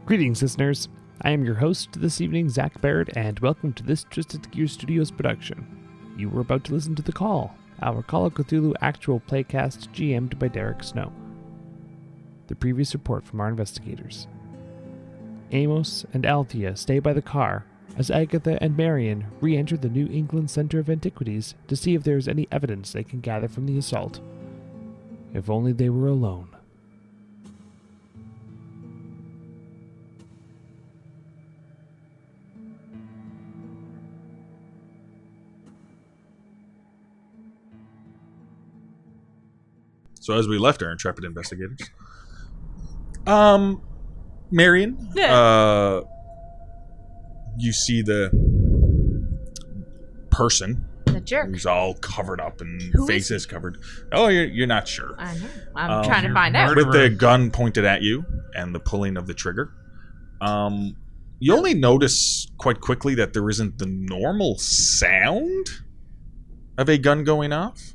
Greetings, listeners. I am your host this evening, Zach Barrett, and welcome to this Twisted Gear Studios production. You were about to listen to The Call, our Call of Cthulhu actual playcast GM'd by Derek Snow. The previous report from our investigators. Emos and Althea stay by the car as Agatha and Marion re-enter the New England Center of Antiquities to see if there is any evidence they can gather from the assault. If only they were alone. So as we left our intrepid investigators, Marion, you see the person, the jerk, who's all covered up and Who face is covered. Oh, you're not sure. I know. I'm trying to find out. With the gun pointed at you and the pulling of the trigger, you only notice quite quickly that there isn't the normal sound of a gun going off.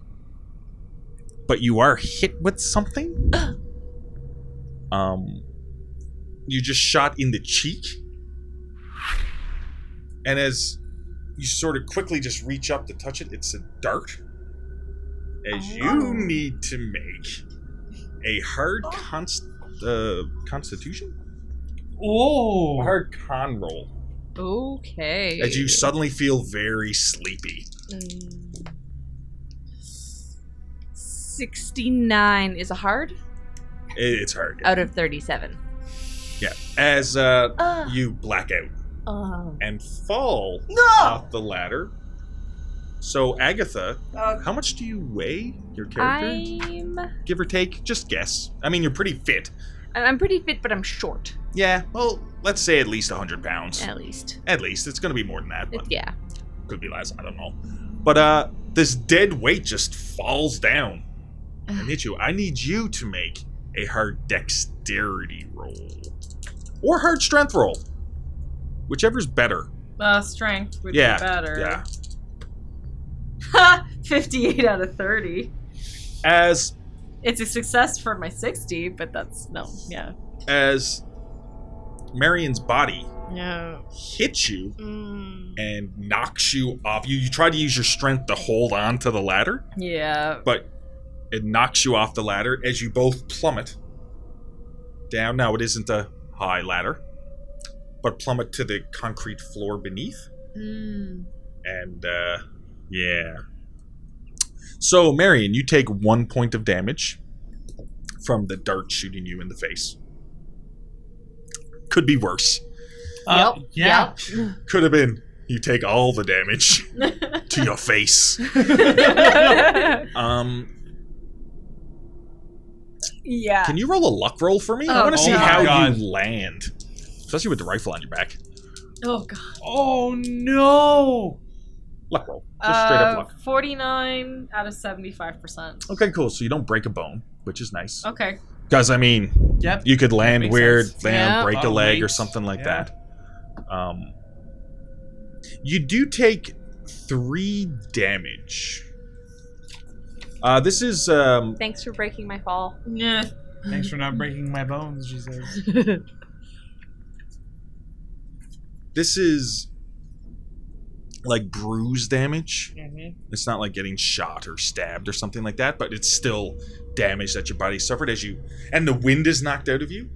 But you are hit with something. You just shot in the cheek. And as you sort of quickly just reach up to touch it, it's a dart. As you need to make a hard constitution? Oh! A hard con roll. Okay. As you suddenly feel very sleepy. 69 is a hard? It's hard. Out of 37. Yeah. As you black out. And fall off the ladder. So, Agatha, how much do you weigh, your character? Give or take, just guess. I mean, you're pretty fit. I'm pretty fit, but I'm short. Yeah, well, let's say at least 100 pounds. At least. At least. It's going to be more than that. But yeah. Could be less, I don't know. But this dead weight just falls down and hits you. I need you to make a hard dexterity roll. Or hard strength roll. Whichever's better. Strength would be better. Yeah. Ha! 58 out of 30. As... It's a success for my 60, but that's... No, yeah. As Marion's body No. hits you and knocks you off. You try to use your strength to hold on to the ladder. Yeah. But it knocks you off the ladder as you both plummet down. Now, it isn't a high ladder, but plummet to the concrete floor beneath. And, yeah. So, Marion, you take 1 point of damage from the dart shooting you in the face. Could be worse. Yep. Yeah. Could have been you take all the damage to your face. Yeah. Can you roll a luck roll for me? I want to see how you land. Especially with the rifle on your back. Oh, God. Oh, no! Luck roll. Just straight up luck. 49 out of 75%. Okay, cool. So you don't break a bone, which is nice. Okay. Because, I mean, you could land weird, break a leg or Weight. something like that. You do take 3 damage. This is... Thanks for breaking my fall. Yeah. Thanks for not breaking my bones, she says. This is like bruise damage. Mm-hmm. It's not like getting shot or stabbed or something like that, but it's still damage that your body suffered as you... And the wind is knocked out of you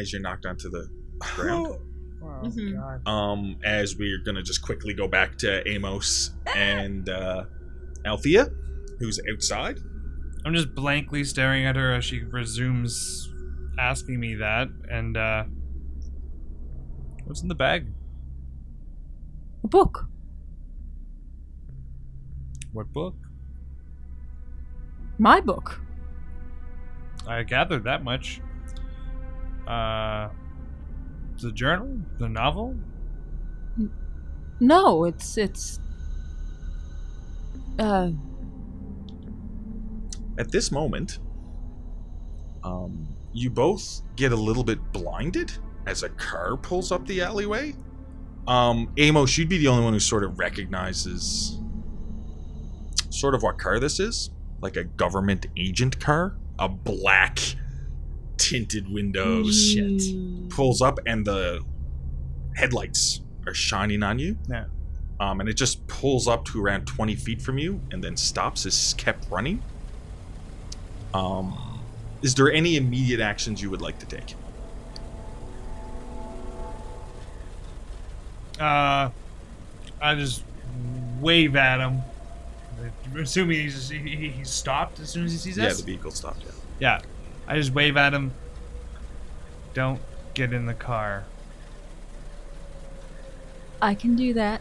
as you're knocked onto the ground. Oh, God. As we're going to just quickly go back to Emos and Althea, who's outside. I'm just blankly staring at her as she resumes asking me that, and, what's in the bag? A book. What book? My book. I gathered that much. The journal? The novel? No, it's At this moment, you both get a little bit blinded as a car pulls up the alleyway. Amos, you'd be the only one who sort of recognizes sort of what car this is. Like a government agent car. A black tinted windows. Shit. Pulls up and the headlights are shining on you. Yeah. And it just pulls up to around 20 feet from you and then stops. It's kept running. Is there any immediate actions you would like to take? I just wave at him. Assuming he stopped as soon as he sees Yeah, us? the vehicle stopped. Yeah. Yeah. I just wave at him. Don't get in the car. I can do that.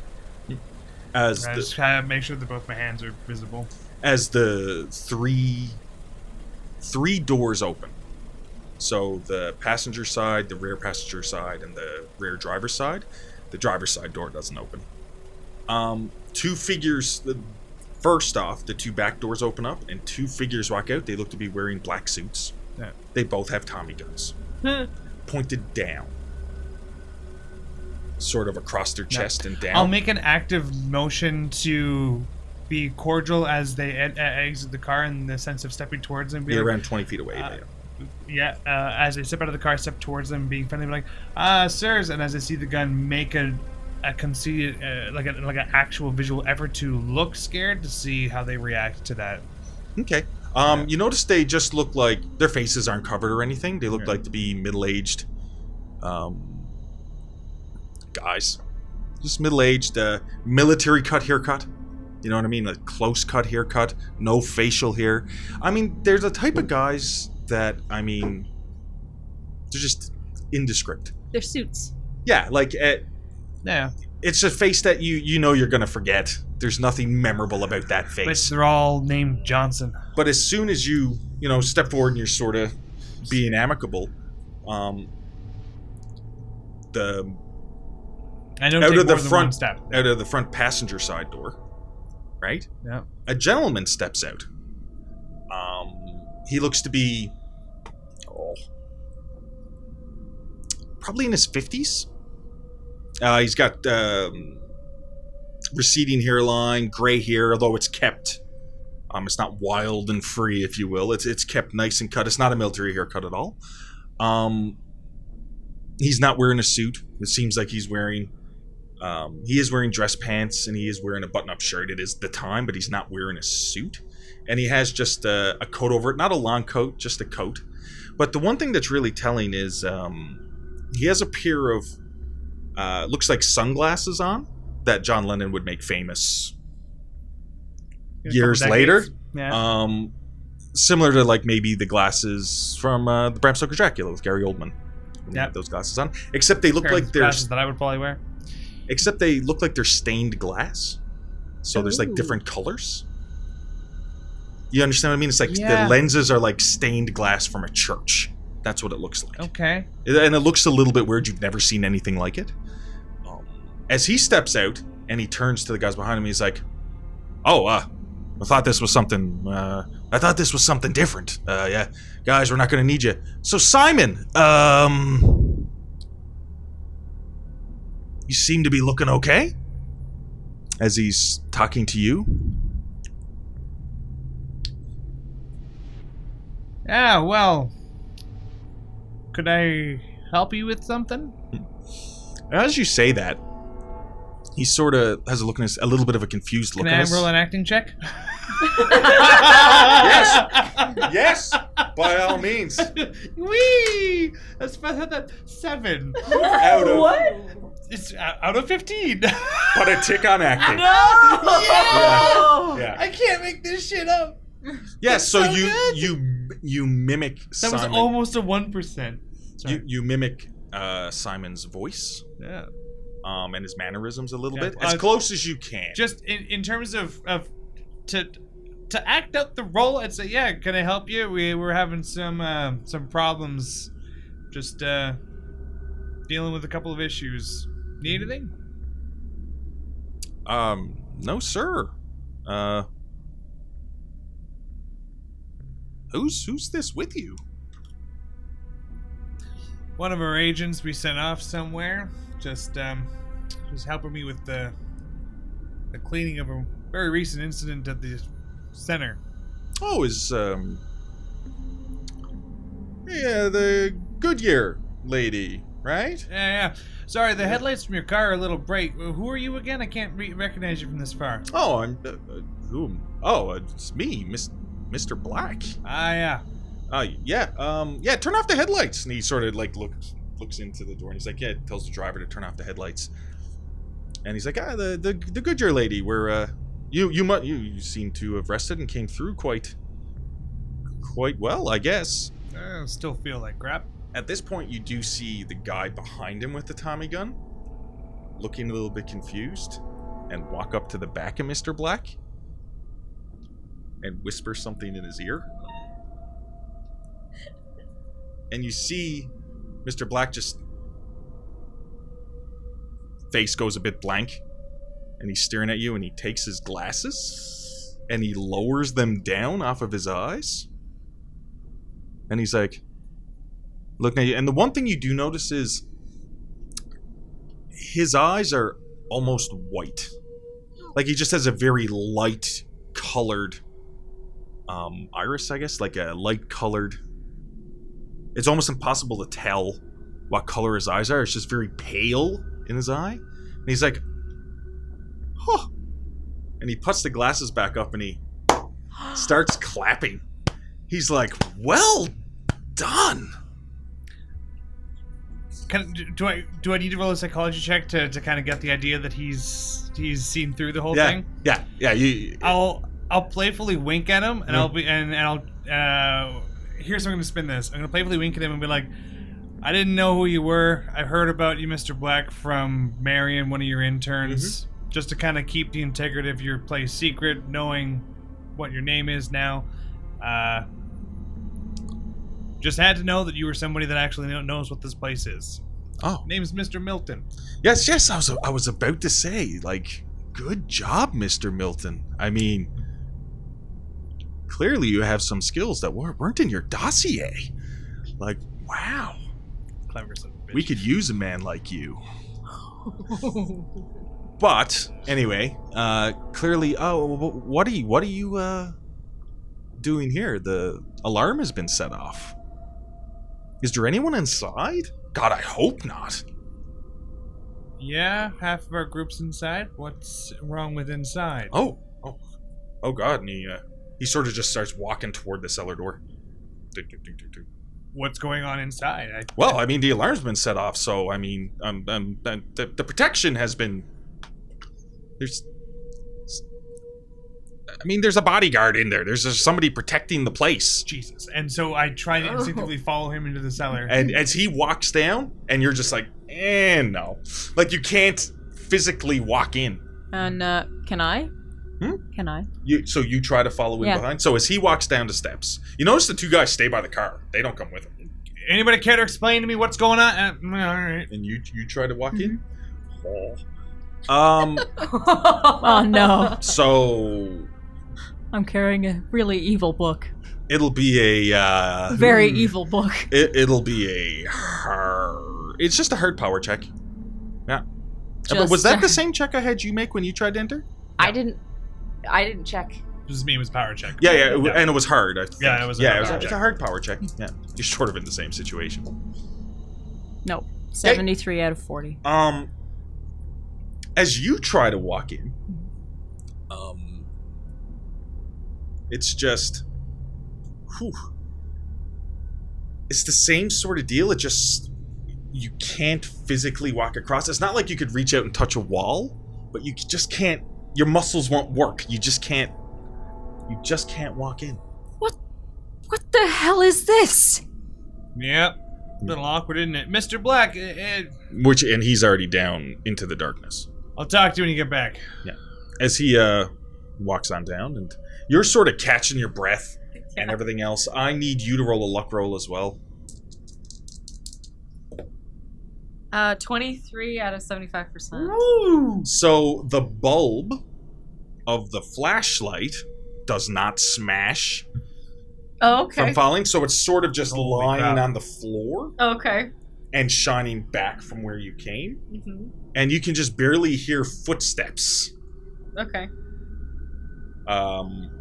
As I just kind of make sure that both my hands are visible. the three doors open. So the passenger side, the rear passenger side, and the rear driver's side. The driver's side door doesn't open. Two figures. First off, the two back doors open up, and two figures walk out. They look to be wearing black suits. Yeah. They both have Tommy guns, pointed down, sort of across their chest and down. I'll make an active motion to be cordial as they exit the car in the sense of stepping towards them. Be around 20 feet away. As they step out of the car, step towards them, being friendly, like, sirs. And as I see the gun, make a conceited, like an actual visual effort to look scared to see how they react to that. Okay. You notice they just look like their faces aren't covered or anything. They look like to be middle-aged guys. Just middle-aged, military cut haircut. You know what I mean? A close cut haircut, no facial hair. I mean, there's a type of guys that, I mean, they're just indescript. They're suits. Yeah, like, Yeah, it's a face that you know you're going to forget. There's nothing memorable about that but face. they're all named Johnson. But as soon as you step forward and you're sort of being amicable, I don't out take of the more than front one step. out of the front passenger side door, right? Yeah. A gentleman steps out. He looks to be probably in his 50s. He's got receding hairline, gray hair, although it's kept. It's not wild and free, if you will. It's kept nice and cut. It's not a military haircut at all. He's not wearing a suit. It seems like he's wearing. He is wearing dress pants and he is wearing a button-up shirt. It is the time, but he's not wearing a suit. And he has just a coat over it. Not a long coat, just a coat. But the one thing that's really telling is he has a pair of looks like sunglasses on that John Lennon would make famous years later. Yeah. Similar to like maybe the glasses from the Bram Stoker Dracula with Gary Oldman. When he Yeah. had those glasses on. Except they look Pair like of they're glasses that I would probably wear. except they look like they're stained glass. So there's like different colors. You understand what I mean? It's like Yeah. the lenses are like stained glass from a church. That's what it looks like. Okay. And it looks a little bit weird. You've never seen anything like it. As he steps out and he turns to the guys behind him, he's like, I thought this was something different. Yeah, guys, we're not going to need you. So Simon, you seem to be looking okay. As he's talking to you. Yeah, well, could I help you with something? As you say that, he sort of has a look in his, a little bit of a confused look. Can in I his. roll an acting check? Yes, by all means. Wee! That's that 7. Out of, What? It's out of 15. But a tick on acting. No! Yeah. I can't make this shit up. Yes, so so you mimic That Simon. was almost a 1%. Sorry. You mimic Simon's voice Yeah. and his mannerisms a little Yeah, bit, as close as you can. Just in terms of to act out the role and say, yeah, can I help you? We're having some problems. Just dealing with a couple of issues. Need anything? No, sir. Who's this with you? One of our agents we sent off somewhere. Just helping me with the cleaning of a very recent incident at the center. Oh, is Yeah, the Goodyear lady, right? Yeah. Sorry, the headlights from your car are a little bright. Who are you again? I can't recognize you from this far. Oh, I'm. Who? Oh, it's me, Mr. Black. Yeah. Yeah. Turn off the headlights. And he sort of like looks into the door, and he's like, yeah. Tells the driver to turn off the headlights. And he's like, the Goodyear lady. Where you seem to have rested and came through quite well, I guess. I still feel like crap. At this point, you do see the guy behind him with the Tommy gun, looking a little bit confused, and walk up to the back of Mr. Black and whisper something in his ear. And you see Mr. Black just... face goes a bit blank, and he's staring at you, and he takes his glasses, and he lowers them down off of his eyes. And he's like... looking at you, and the one thing you do notice is his eyes are almost white. Like he just has a very light colored iris, I guess, like a light colored. It's almost impossible to tell what color his eyes are. It's just very pale in his eye. And he's like, huh. And he puts the glasses back up and he starts clapping. He's like, well done. Do I need to roll a psychology check to kind of get the idea that he's seen through the whole thing? Yeah. I'll playfully wink at him, and here's how I'm gonna spin this. I'm gonna playfully wink at him and be like, I didn't know who you were. I heard about you, Mr. Black, from Marion, one of your interns, just to kind of keep the integrity of your place secret, knowing what your name is now. Just had to know that you were somebody that actually knows what this place is. Oh. Name's Mr. Milton. Yes, I was about to say, like, good job, Mr. Milton. I mean, clearly you have some skills that weren't in your dossier. Like, wow. Clever son of a bitch. We could use a man like you. But, anyway, clearly, what are you doing here? The alarm has been set off. Is there anyone inside? God, I hope not. Yeah, half of our group's inside. What's wrong with inside? Oh God! And he sort of just starts walking toward the cellar door. What's going on inside? Well, I mean, the alarm's been set off, so I mean, the protection has been. There's a bodyguard in there. There's somebody protecting the place. Jesus. And so I try to instinctively follow him into the cellar. And as he walks down, and you're just like, no. Like, you can't physically walk in. And, can I? Can I? So you try to follow him behind? So as he walks down the steps, you notice the two guys stay by the car. They don't come with him. Anybody care to explain to me what's going on? All right. And you try to walk in? Oh, no. So... I'm carrying a really evil book. It'll be a... very evil book. It'll be a hard... It's just a hard power check. Yeah. But was that the same check I had you make when you tried to enter? I didn't check. This is me, it was power check. Yeah, and it was hard, I think. Yeah, it was a hard power check. It's a hard power check. Yeah. You're sort of in the same situation. No. 73 out of 40. As you try to walk in, it's just, it's the same sort of deal. It just, you can't physically walk across. It's not like you could reach out and touch a wall, but you just can't. Your muscles won't work. You just can't walk in. What the hell is this? Yep. A little awkward, isn't it? Mr. Black, and he's already down into the darkness. I'll talk to you when you get back. Yeah. As he walks on down, and you're sort of catching your breath and everything else. I need you to roll a luck roll as well. 23 out of 75%. Woo! So the bulb of the flashlight does not smash from falling, so it's sort of just lying on the floor. Okay. And shining back from where you came. Mm-hmm. And you can just barely hear footsteps. Okay.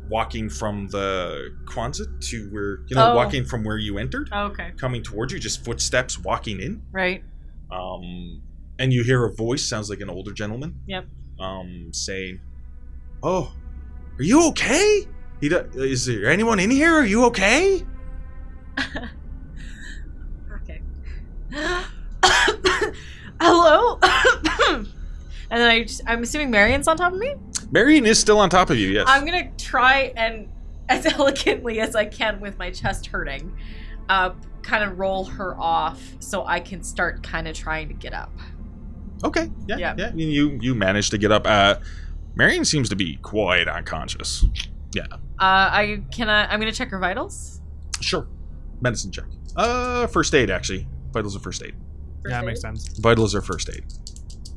walking from the Quonset to where, walking from where you entered, Okay. coming towards you, just footsteps walking in. Right. And you hear a voice, sounds like an older gentleman. Yep. Saying, "Oh, are you okay? Is there anyone in here? Are you okay?" Okay. Hello? And then I'm assuming Marion's on top of me? Marion is still on top of you, yes. I'm gonna try and, as elegantly as I can with my chest hurting, kind of roll her off so I can start kind of trying to get up. Okay, yeah. You managed to get up. Marion seems to be quite unconscious. Yeah. I'm gonna check her vitals. Sure. Medicine check. First aid, actually. Vitals are first aid. Yeah, makes sense. Vitals are first aid.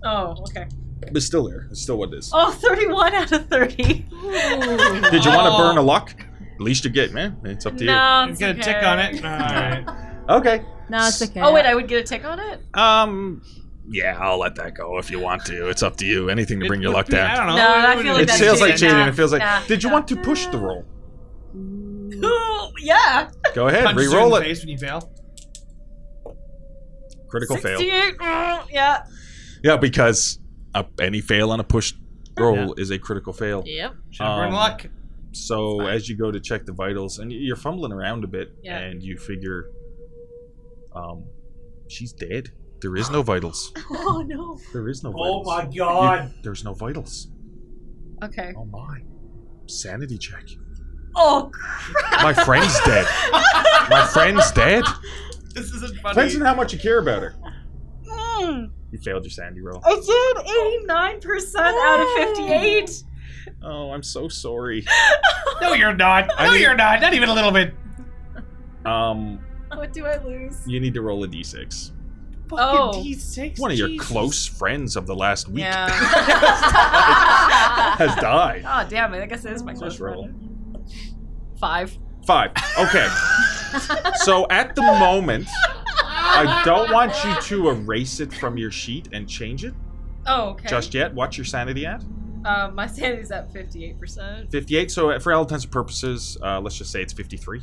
Oh, okay. But it's still there. It's still what it is. Oh, 31 out of 30. Did you want to burn a luck? At least you get, man. It's up to No, You it's get okay. a tick on it. All right. you. Okay. No, it's okay. Oh, wait, I would get a tick on it? Yeah, I'll let that go if you want to. It's up to you. Anything to bring your luck I down. don't know. No, I feel like It that's feels like cheating. cheating. Nah, It feels like. nah, Did you nah. want to push the roll? Ooh, yeah. Go ahead, Punch you in re-roll the it. face when you fail. Critical fail. 68. Yeah. Yeah, because any fail on a push roll is a critical fail. Yep. Should have burned luck. So as you go to check the vitals, and you're fumbling around a bit, Yeah. and you figure, she's dead. There is no vitals. Oh, no. There is no Oh vitals. my god. There's no vitals. Okay. Oh my. Sanity check. Oh, crap. My friend's dead. My friend's dead. This isn't funny. Depends on how much you care about her. Mm, You failed your sanity roll. I did 89% out of 58. Oh, I'm so sorry. No, you're not. I No, need- you're not. Not even a little bit. What do I lose? You need to roll a d6. Fucking Oh. D6. One of your Jesus. close friends of the last week Yeah. has died. Oh, damn it. I guess it is my close Just roll. friend. 5. 5. Okay. So at the moment, I don't want you to erase it from your sheet and change it Oh, okay. just yet. What's your sanity at? My sanity's at 58%. 58. So for all intents and purposes, let's just say it's 53.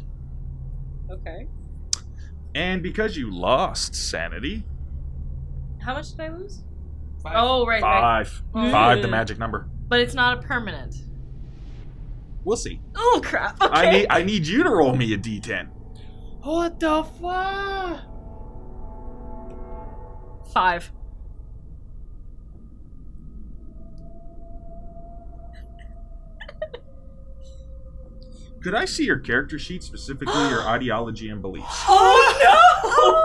Okay. And because you lost sanity, How much did I lose? 5. Oh, right, right. 5. Mm. 5, the magic number. But it's not a permanent. We'll see. Oh, crap. Okay. I need you to roll me a d10. What the fuck? 5. Could I see your character sheet, specifically your ideology and beliefs? Oh,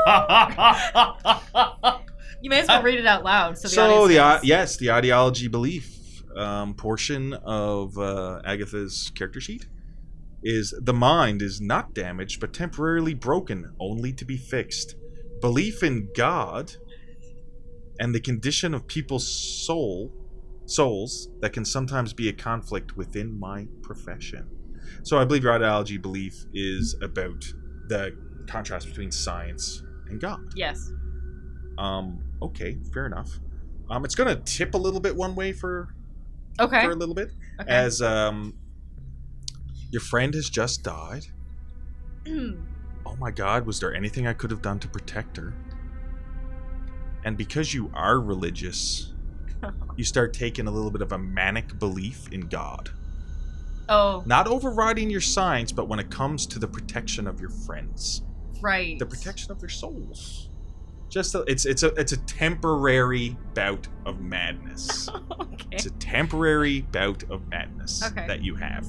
no! You may as well read it out loud. So the audience knows. The ideology belief portion of Agatha's character sheet is: the mind is not damaged but temporarily broken, only to be fixed. Belief in God and the condition of people's souls that can sometimes be a conflict within my profession. So I believe your ideology belief is about the contrast between science and God. Yes. Okay, fair enough. It's gonna tip a little bit one way for Okay. a little bit, Okay. as your friend has just died. Oh my God, was there anything I could have done to protect her? And because you are religious, you start taking a little bit of a manic belief in God. Oh, Not overriding your science, but when it comes to the protection of your friends, right. the protection of their souls. It's a temporary bout of madness. Okay. It's a temporary bout of madness Okay. that you have.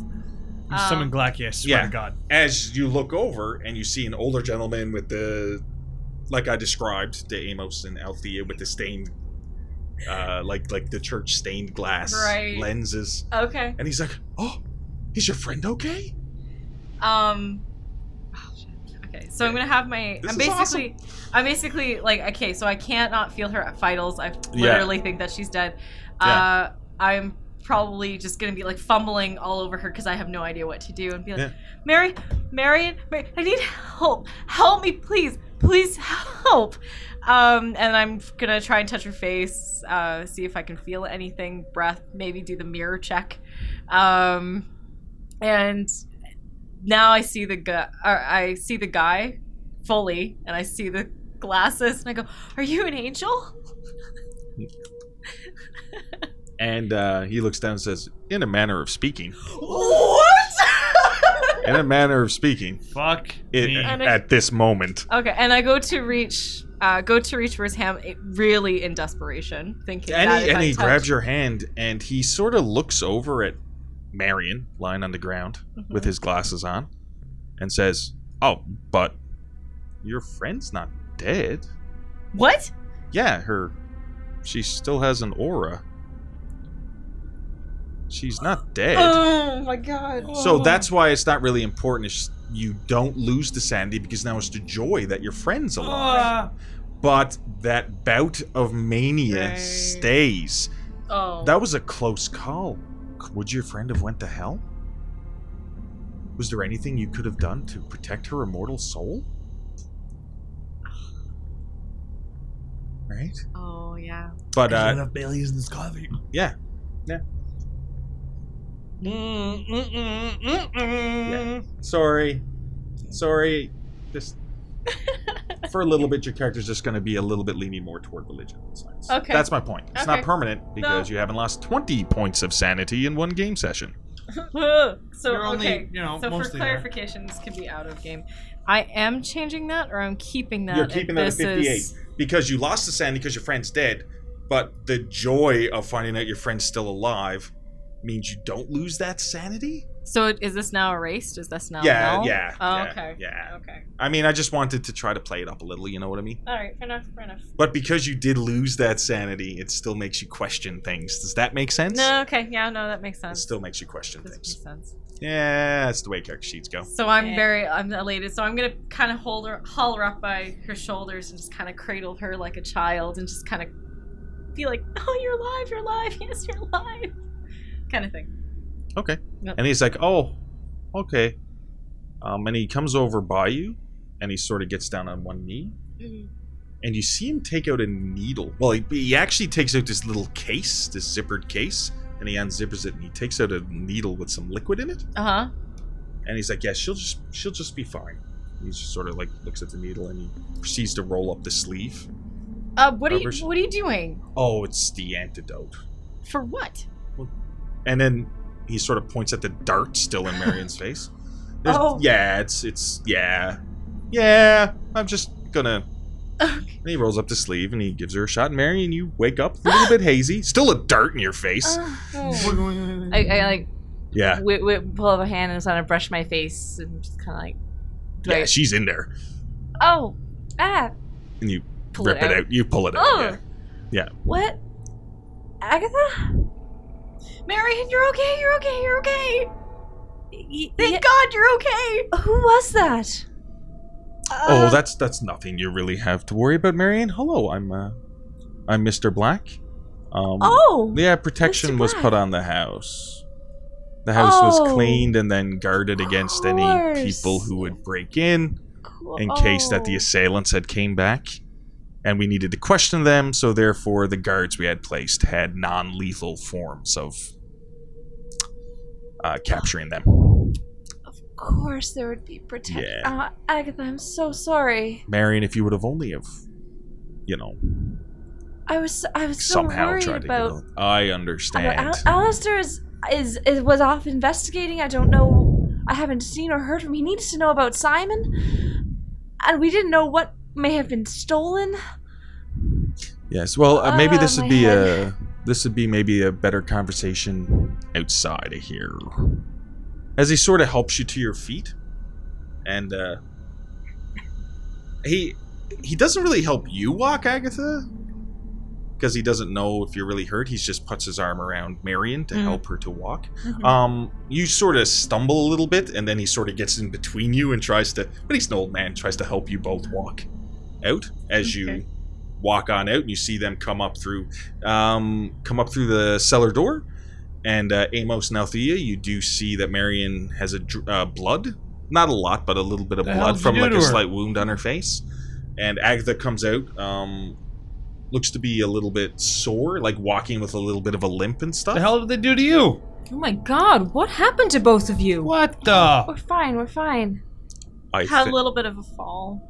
You summon Glacius, I swear Yeah. to God. As you look over and you see an older gentleman with the, like I described, the Emos and Althea with the stained, like the church stained glass Right. lenses, Okay. and he's like, "Oh, is your friend okay?" Oh, shit. Okay, so I'm gonna have my. This I'm is basically like, okay, so I can't not feel her vitals. I Yeah. literally think that she's dead. Yeah. I'm probably just gonna be like fumbling all over her because I have no idea what to do, and be like, Yeah. Marion, I need help. Help me, please, help. And I'm gonna try and touch her face, see if I can feel anything, breath, maybe do the mirror check. And now I see the guy. I see the guy fully, and I see the glasses, and I go, "Are you an angel?" And he looks down and says, "In a manner of speaking." What? In a manner of speaking. Fuck me. At this moment. Okay, and I go to reach for his hand, really in desperation, thinking that if And I he touch- grabs your hand, and he sort of looks over at Marion, lying on the ground with his glasses on, and says, "Oh, but your friend's not dead." What? Yeah, she still has an aura. She's not dead. Oh my god. So that's why it's not really important. It's you don't lose the sanity because now it's the joy that your friend's alive. But that bout of mania stays. Oh. That was a close call. Would your friend have went to hell? Was there anything you could have done to protect her immortal soul? Right? Oh yeah. But enough Baileys in this coffee. yeah. Sorry. Just for a little bit, your character's just going to be a little bit leaning more toward religion and science. Okay. That's my point. It's not Okay. permanent because you haven't lost 20 points of sanity in one game session. So You're only, okay. you know, So for mostly there. clarification, this could be out of game. I am changing that, or I'm keeping that. You're keeping that at this 58 is- because you lost the sanity because your friend's dead, but the joy of finding out your friend's still alive means you don't lose that sanity? So is this now erased? Is this now? Yeah, null? yeah, Oh, yeah, okay. yeah. Okay. I mean, I just wanted to try to play it up a little, you know what I mean? All right. Fair enough. Fair enough. But because you did lose that sanity, it still makes you question things. Does that make sense? No. Okay. Yeah. No. That makes It sense. still makes you question This things. makes sense. Yeah, that's the way character sheets go. So I'm elated. So I'm gonna kind of haul her up by her shoulders and just kind of cradle her like a child and just kind of be like, "Oh, you're alive! You're alive! Yes, you're alive!" Kind of thing. Okay. Yep. And he's like, "Oh, okay." And he comes over by you, and he sort of gets down on one knee, and you see him take out a needle. Well, he actually takes out this little case, this zippered case, and he unzippers it, and he takes out a needle with some liquid in it. Uh huh. And he's like, "Yeah, she'll just be fine." He just sort of like looks at the needle, and he proceeds to roll up the sleeve. What are you doing? Oh, it's the antidote. For what? And then he sort of points at the dart still in Marion's face. Oh. Yeah, yeah. I'm just gonna. Okay. And he rolls up the sleeve and he gives her a shot. And Marion, you wake up a little bit hazy, still a dart in your face. I like Yeah, pull up a hand and just kind of brush my face and just kind of like. yeah, she's in there, Oh, and you pull rip it out. You pull it out. Oh. Yeah. What? Agatha? Marion, you're okay. You're okay. You're okay. Yeah, Thank God you're okay. who was that? Oh, that's nothing you really have to worry about, Marion. Hello, I'm Mr. Black. Oh. Yeah, protection Mr. was Black. put on the house. The house was Oh. cleaned and then guarded against any course. people who would break in Cool. case that the Oh. assailants had came back. And we needed to question them, so therefore the guards we had placed had non-lethal forms of capturing them. Of course there would be protection. Yeah. Agatha, I'm so sorry. Marion, if you would have only have, you know, I was so somehow worried tried to about. get I understand. Alistair was off investigating. I don't know. I haven't seen or heard from him. He needs to know about Simon, and we didn't know what may have been stolen. Yes, well, maybe this my would be head. maybe a better conversation outside of here. As he sort of helps you to your feet, and he doesn't really help you walk, Agatha, because he doesn't know if you're really hurt. He just puts his arm around Marion to help her to walk. You sort of stumble a little bit, and then he sort of gets in between you and tries to, but he's an old man, tries to help you both walk out as you walk on out, and you see them come up through the cellar door. And Amos and Althea, you do see that Marion has a blood, not a lot, but a little bit of The blood hell'd you from do like to a her? slight wound on her face. And Agatha comes out, looks to be a little bit sore, like walking with a little bit of a limp and stuff. The hell did they do to you? Oh my god, what happened to both of you? What the? We're fine, we're fine. Had a little bit of a fall.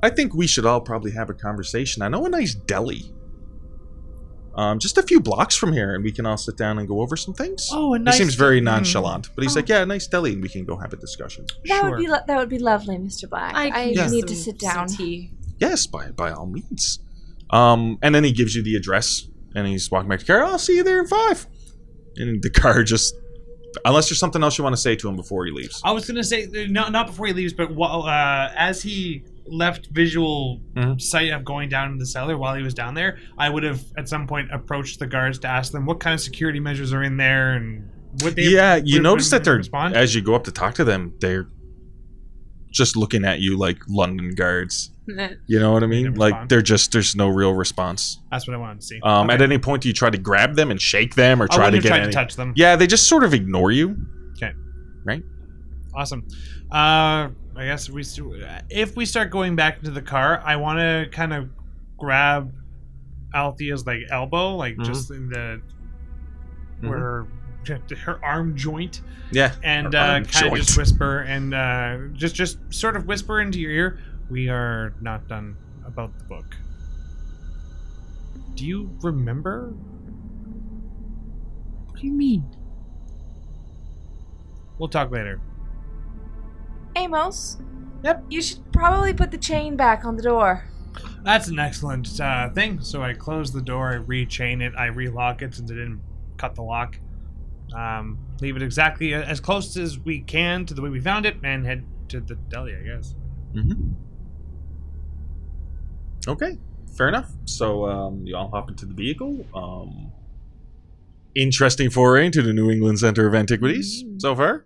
I think we should all probably have a conversation. I know a nice deli. Just a few blocks from here, and we can all sit down and go over some things. Oh, a nice. He seems very nonchalant, but he's like, "Yeah, a nice deli, and we can go have a discussion." That would be lovely, Mr. Black. I need to sit down. Tea. Yes, by all means. And then he gives you the address, and he's walking back to the car. I'll see you there in 5. And the car just, unless there's something else you want to say to him before he leaves. I was gonna say not before he leaves, but as he left visual sight of going down in the cellar while he was down there, I would have at some point approached the guards to ask them what kind of security measures are in there and what they. Yeah, you notice that they're respond? as you go up to talk to them, they're just looking at you like London guards. You know what I mean? Like there's no real response. That's what I wanted to see. At any point, do you try to grab them and shake them, or try to get to touch them? Yeah, they just sort of ignore you. Okay. Right. Awesome. I guess if we start going back into the car, I want to kind of grab Althea's like elbow, like just in the where her arm joint. Yeah. And kind of just whisper and just sort of whisper into your ear. We are not done about the book. Do you remember? What do you mean? We'll talk later. Amos? Yep? You should probably put the chain back on the door. That's an excellent thing. So I close the door, I rechain it, I relock it since I didn't cut the lock. Leave it exactly as close as we can to the way we found it, and head to the deli, I guess. Okay, fair enough. So you all hop into the vehicle. Interesting foray into the New England Center of Antiquities so far.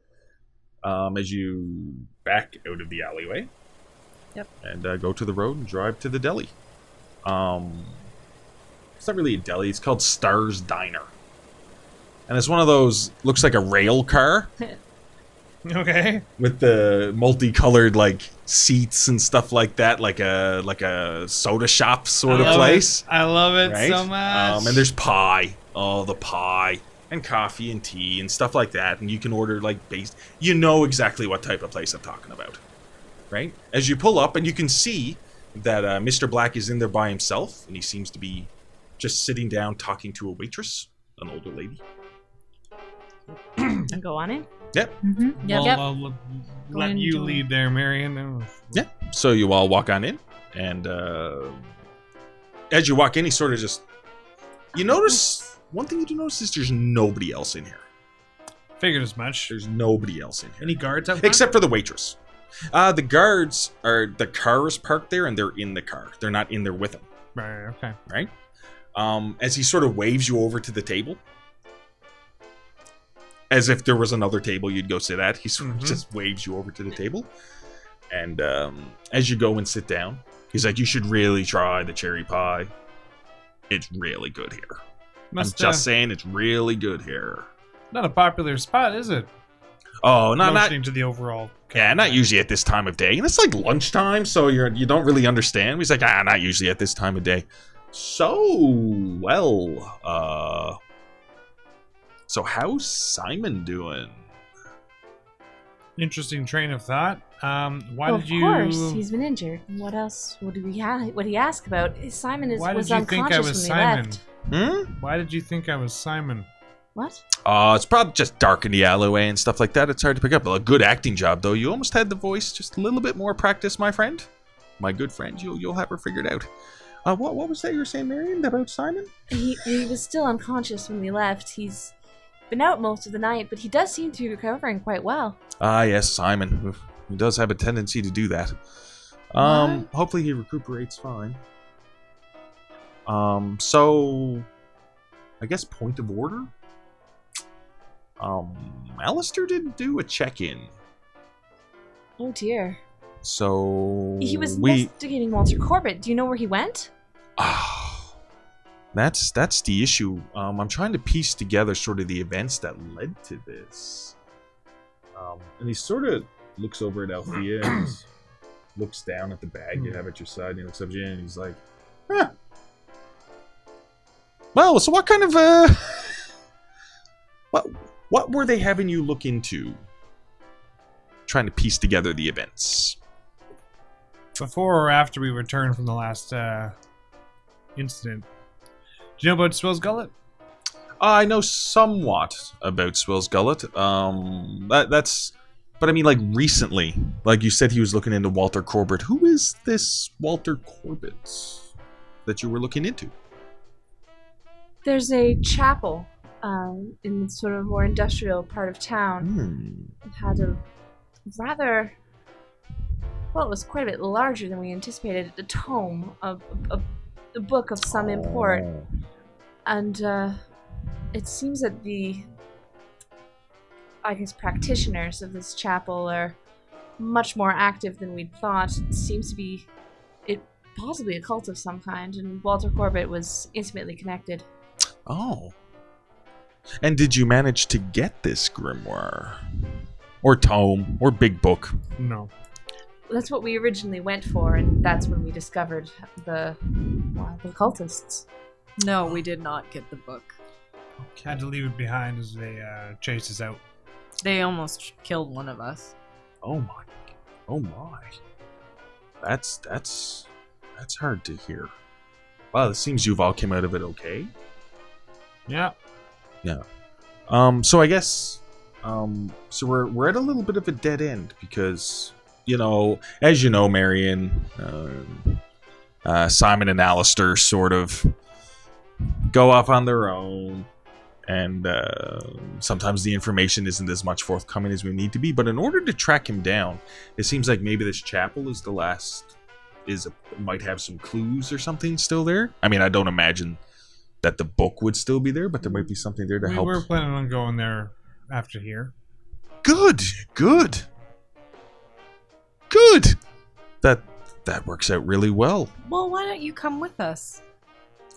As you back out of the alleyway. Yep. And go to the road and drive to the deli. It's not really a deli. It's called Star's Diner. And it's one of those, looks like a rail car. Okay. With the multicolored like seats and stuff like that, like a soda shop sort of place. I love it right? so much. And there's pie. Oh, the pie. And coffee and tea and stuff like that. And you can order like you know exactly what type of place I'm talking about. Right? As you pull up and you can see that Mr. Black is in there by himself. And he seems to be just sitting down talking to a waitress, an older lady. And go on in? Yep. Yep. I'll let you lead there, Marion. Yeah. So you all walk on in. And as you walk in, he sort of just... You notice... One thing you do notice is there's nobody else in here. Figured as much. There's nobody else in here. Any guards out front? Except for the waitress. The guards are... The car is parked there and they're in the car. They're not in there with him. Right, okay. Right? As he sort of waves you over to the table. As if there was another table you'd go sit at. He sort of just waves you over to the table. And as you go and sit down, he's like, you should really try the cherry pie. It's really good here. I'm just saying, it's really good here. Not a popular spot, is it? Oh, not to the overall. Yeah, not usually at this time of day. And it's like lunchtime, so you don't really understand. He's like, not usually at this time of day. So, well, so how's Simon doing? Interesting train of thought. Why Of did you? course, he's been injured. What else? What did he ask about? Simon Why was did you think I unconscious was when we Simon? left. Why did you think I was Simon? What? It's probably just dark in the alleyway and stuff like that. It's hard to pick up. A good acting job, though. You almost had the voice. Just a little bit more practice, my friend. My good friend. You'll have her figured out. What was that you were saying, Marion, about Simon? He was still unconscious when we left. He's been out most of the night, but he does seem to be recovering quite well. Yes, Simon. He does have a tendency to do that. Hopefully he recuperates fine. So I guess point of order. Alistair didn't do a check-in. Oh dear. So He was investigating Walter Corbett. Do you know where he went? That's the issue. I'm trying to piece together sort of the events that led to this. And he sort of looks over at Althea and looks down at the bag you have at your side, and he looks up at you and he's like, Well, so what kind of What were they having you look into? Trying to piece together the events. Before or after we returned from the last incident. Do you know about Swill's Gullet? I know somewhat about Swill's Gullet. That's... But I mean, like, recently. Like you said, he was looking into Walter Corbett. Who is this Walter Corbett that you were looking into? There's a chapel in the sort of more industrial part of town. It had a rather... Well, it was quite a bit larger than we anticipated. A tome, a book of some import. And it seems that the... I guess practitioners of this chapel are much more active than we'd thought. It seems to be possibly a cult of some kind, and Walter Corbett was intimately connected. Oh. And did you manage to get this grimoire? Or tome? Or big book? No. That's what we originally went for, and that's when we discovered the cultists. No, we did not get the book. Had to leave it behind as they chased us out. They almost killed one of us. Oh my. That's hard to hear. Wow, it seems you've all came out of it okay. Yeah. Yeah. So I guess so we're at a little bit of a dead end because, as you know, Marion, Simon and Alistair sort of go off on their own. And sometimes the information isn't as much forthcoming as we need to be. But in order to track him down, it seems like maybe this chapel is the last. Might have some clues or something still there. I mean, I don't imagine that the book would still be there, but there might be something there to help. We were planning on going there after here. Good. That works out really well. Well, why don't you come with us?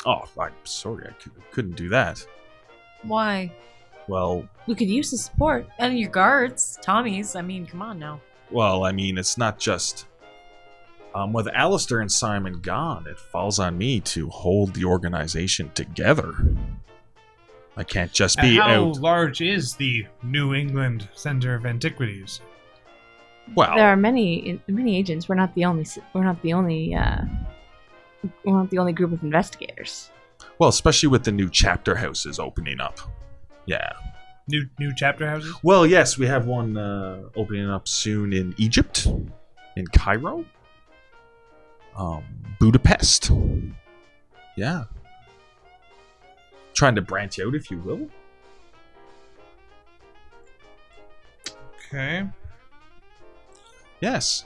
Oh, I'm sorry, I couldn't do that. Why? Well, We could use the support. And your guards, Tommy's. I mean, come on now. well, I mean, it's not just... with Alistair and Simon gone, it falls on me to hold the organization together. I can't just be How out... large is the New England Center of Antiquities? Well, There are many agents. We're not the only group of investigators. well, especially with the new chapter houses opening up. Yeah. New chapter houses? Well, yes, we have one opening up soon in Egypt, in Cairo, Budapest. Yeah. Trying to branch out, if you will. Okay. Yes.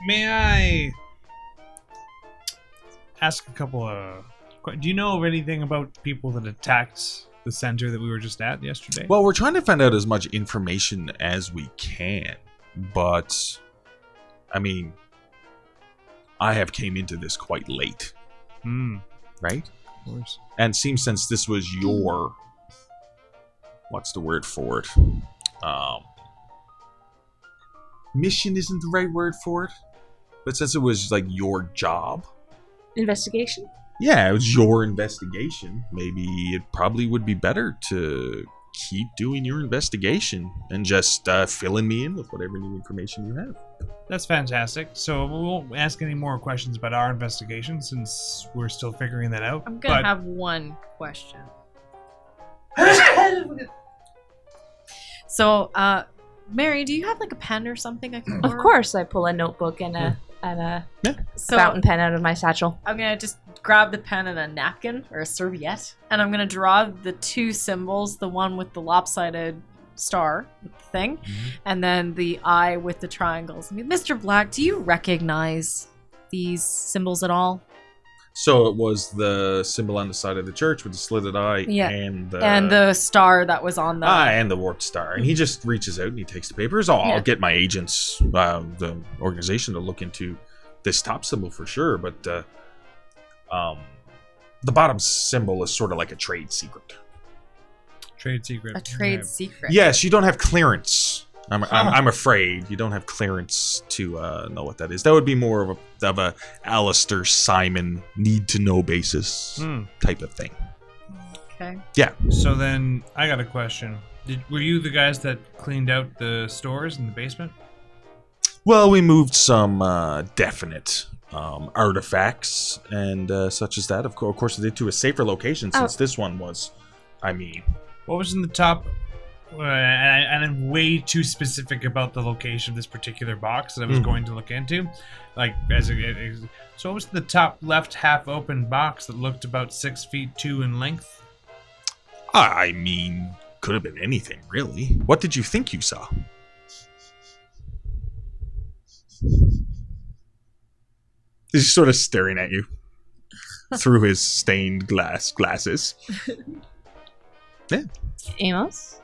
May I ask a couple of... Do you know of anything about people that attacked the center that we were just at yesterday? Well, we're trying to find out as much information as we can, but I mean, I have came into this quite late, right? Of course. And seems since this was your, what's the word for it? Mission isn't the right word for it, but since it was like your job. Investigation? Yeah, it was your investigation. Maybe it probably would be better to keep doing your investigation and just filling me in with whatever new information you have. That's fantastic. So we won't ask any more questions about our investigation since we're still figuring that out. I'm gonna have one question. So, Mary, do you have like a pen or something I can borrow? Of course, I pull a notebook and a So fountain pen out of my satchel. I'm gonna just grab the pen and a napkin or a serviette, and I'm gonna draw the two symbols, the one with the lopsided star with the thing, and then the eye with the triangles. I mean, Mr. Black, do you recognize these symbols at all? So it was the symbol on the side of the church with the slitted eye and the star that was on the and the warped star. And he just reaches out and he takes the papers. Oh, I'll get my agents, the organization, to look into this top symbol for sure. But the bottom symbol is sort of like a trade secret. Trade secret. A trade secret. Yes, you don't have clearance. I'm afraid you don't have clearance to know what that is. That would be more of a Alistair Simon need to know basis type of thing. Okay. Yeah. So then I got a question. Were you the guys that cleaned out the stores in the basement? Well, we moved some definite artifacts and such as that. Of course, we did to a safer location since this one was, What was in the top? And I'm way too specific about the location of this particular box that I was going to look into. Like, so what was the top left half open box that looked about 6 feet 2 in length? Could have been anything, really. What did you think you saw? He's sort of staring at you through his stained glasses. Yeah. Emos?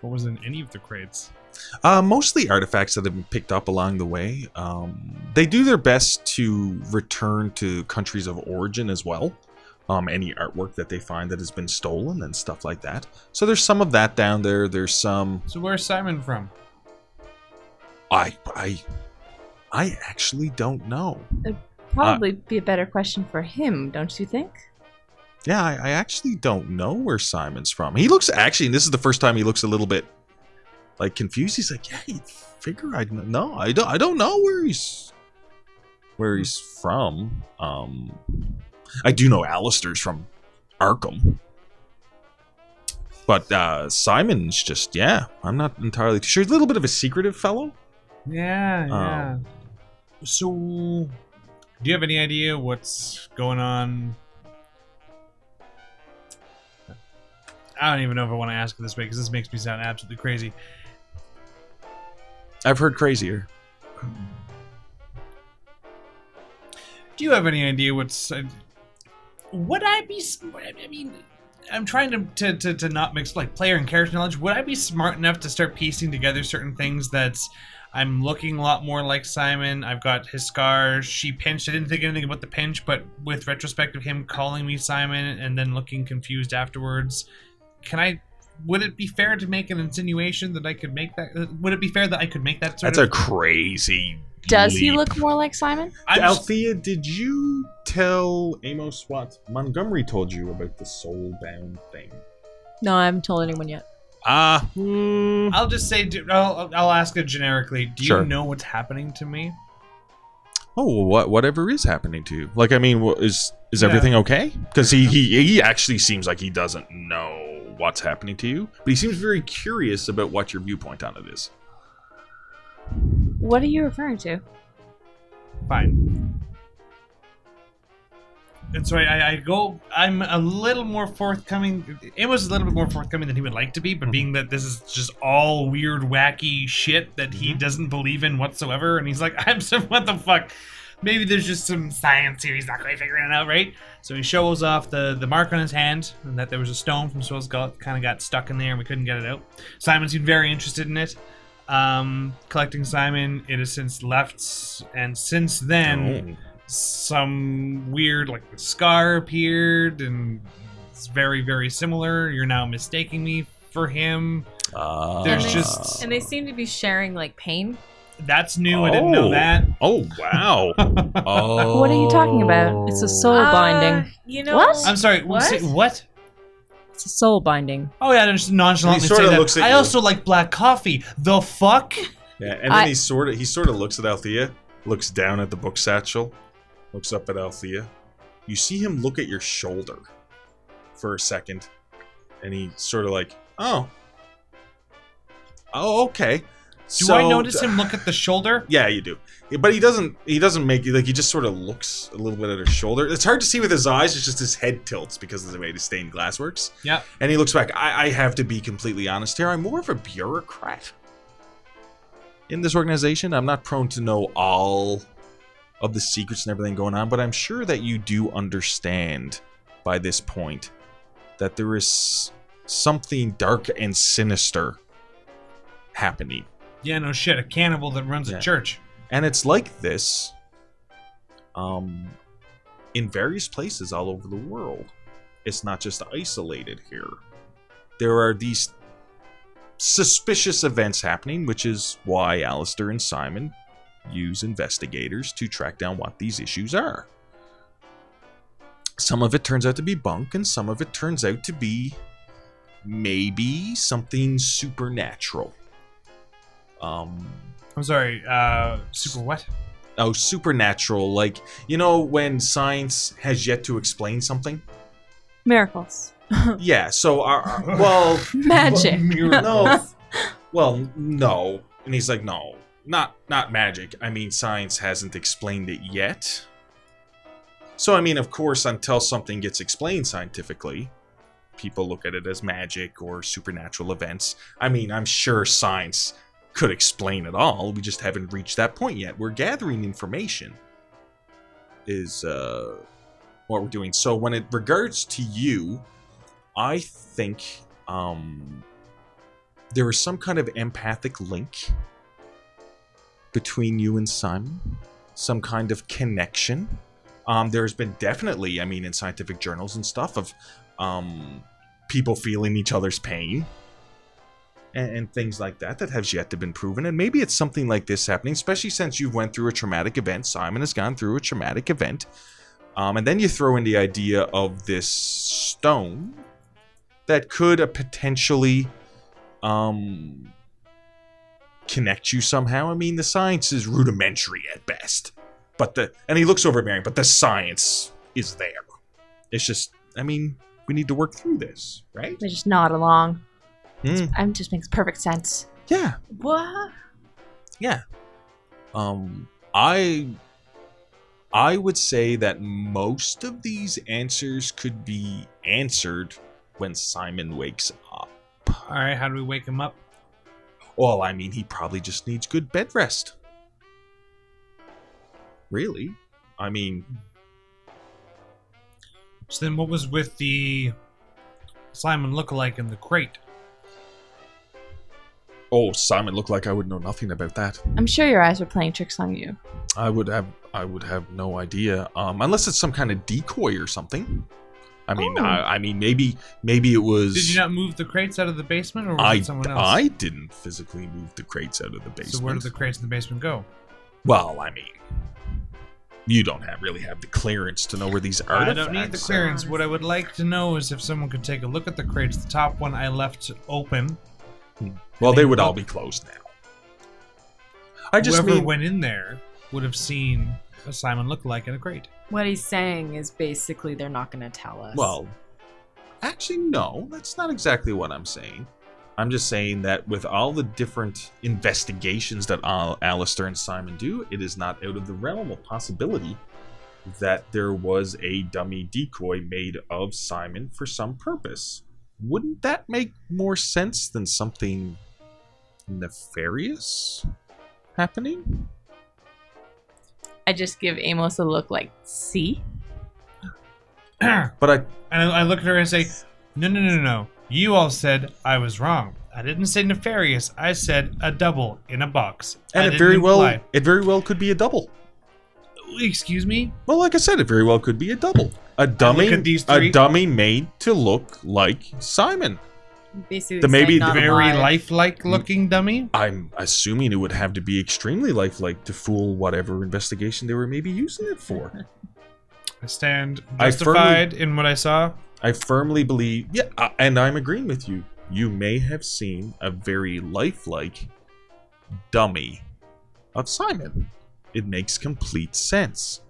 What was in any of the crates? Mostly artifacts that have been picked up along the way. They do their best to return to countries of origin as well. Any artwork that they find that has been stolen and stuff like that. So there's some of that down there. There's some... So where's Simon from? I actually don't know. It'd probably be a better question for him, don't you think? Yeah, I actually don't know where Simon's from. He looks, actually, and this is the first time he looks a little bit, like, confused. He's like, yeah, you'd figure I'd know. I don't know where he's from. I do know Alistair's from Arkham. But Simon's just, yeah, I'm not entirely too sure. He's a little bit of a secretive fellow. Yeah. So, do you have any idea what's going on? I don't even know if I want to ask it this way because this makes me sound absolutely crazy. I've heard crazier. Do you have any idea what's... would I be... I mean, I'm trying to not mix like player and character knowledge. Would I be smart enough to start piecing together certain things that's... I'm looking a lot more like Simon. I've got his scars. She pinched. I didn't think anything about the pinch, but with retrospect of him calling me Simon and then looking confused afterwards, would it be fair to make an insinuation that I could make that? Would it be fair that I could make that sort of... That's a crazy Does he leap. look more like Simon? Althea, did you tell Amos what Montgomery told you about the soul-bound thing? No, I haven't told anyone yet. I'll just say, I'll ask it generically. Do you know what's happening to me? Oh, whatever is happening to you? Like, I mean, is everything okay? Because he actually seems like he doesn't know what's happening to you, but he seems very curious about what your viewpoint on it is. What are you referring to? Fine. And so I'm a little more forthcoming. Amos is a little bit more forthcoming than he would like to be, but being that this is just all weird, wacky shit that he doesn't believe in whatsoever, and he's like, what the fuck? Maybe there's just some science here, he's not quite figuring it out, right? So he shows off the mark on his hand, and that there was a stone from Swill's gut, kind of got stuck in there, and we couldn't get it out. Simon seemed very interested in it. Collecting Simon, it has since left, and since then... some weird, like, scar appeared, and it's very, very similar. You're now mistaking me for him. And they seem to be sharing, like, pain. That's new. I didn't know that. Oh, wow. What are you talking about? It's a soul binding. You know... What? I'm sorry. What? What? It's a soul binding. Oh, yeah, just nonchalantly say that. I also like black coffee. The fuck? Yeah, and then he sort of looks at Althea, looks down at the book satchel, looks up at Althea. You see him look at your shoulder for a second, and he sort of like, oh, okay. Do I notice him look at the shoulder? Yeah, you do. But he doesn't make like, he just sort of looks a little bit at his shoulder. It's hard to see with his eyes. It's just his head tilts because of the way the stained glass works. Yeah. And he looks back. I have to be completely honest here. I'm more of a bureaucrat in this organization. I'm not prone to know all of the secrets and everything going on, but I'm sure that you do understand by this point that there is something dark and sinister happening. Yeah, no shit. A cannibal that runs a church. And it's like this in various places all over the world. It's not just isolated here. There are these suspicious events happening, which is why Alistair and Simon use investigators to track down what these issues are. some of it turns out to be bunk, and some of it turns out to be maybe something supernatural. I'm sorry, super what? Oh, supernatural. Like, you know when science has yet to explain something? Miracles. Yeah, so, well... Magic. No. Well, no. And he's like, no. Not magic. I mean, science hasn't explained it yet. So, I mean, of course, until something gets explained scientifically, people look at it as magic or supernatural events. I mean, I'm sure science could explain it all. We just haven't reached that point yet. We're gathering information is what we're doing. So when it regards to you, I think there is some kind of empathic link between you and Simon. Some kind of connection. There's been definitely, I mean, in scientific journals and stuff, of people feeling each other's pain and things like that has yet to been proven. And maybe it's something like this happening, especially since you've went through a traumatic event. Simon has gone through a traumatic event. And then you throw in the idea of this stone that could potentially connect you somehow. I mean, the science is rudimentary at best. And he looks over at Marion, but the science is there. It's just, I mean, we need to work through this, right? They just nod along. It just makes perfect sense. Yeah. What? Yeah. I would say that most of these answers could be answered when Simon wakes up. All right, how do we wake him up? Well, I mean, he probably just needs good bed rest. Really? I mean... So then what was with the Simon lookalike in the crate? Oh, Simon looked like I would know nothing about that. I'm sure your eyes were playing tricks on you. I would have no idea. Unless it's some kind of decoy or something. I mean, I mean, maybe it was... Did you not move the crates out of the basement, or was it someone else? I didn't physically move the crates out of the basement. So where did the crates in the basement go? Well, I mean, you don't really have the clearance to know where these artifacts are. I don't need the clearance. What I would like to know is if someone could take a look at the crates. The top one I left open. Well, they would all be closed now. Whoever went in there would have seen a Simon lookalike in a crate. What he's saying is basically they're not going to tell us. Well, actually, no. That's not exactly what I'm saying. I'm just saying that with all the different investigations that Alistair and Simon do, it is not out of the realm of possibility that there was a dummy decoy made of Simon for some purpose. Wouldn't that make more sense than something nefarious happening? I just give Amos a look like, see? But I look at her and say, no. You all said I was wrong. I didn't say nefarious. I said a double in a box. And it very well could be a double. Excuse me? Well, like I said, it very well could be a double. A dummy made to look like Simon. Basically, maybe not very alive. lifelike looking dummy. I'm assuming it would have to be extremely lifelike to fool whatever investigation they were maybe using it for. I stand justified in what I saw. I firmly believe, and I'm agreeing with you. You may have seen a very lifelike dummy of Simon. It makes complete sense.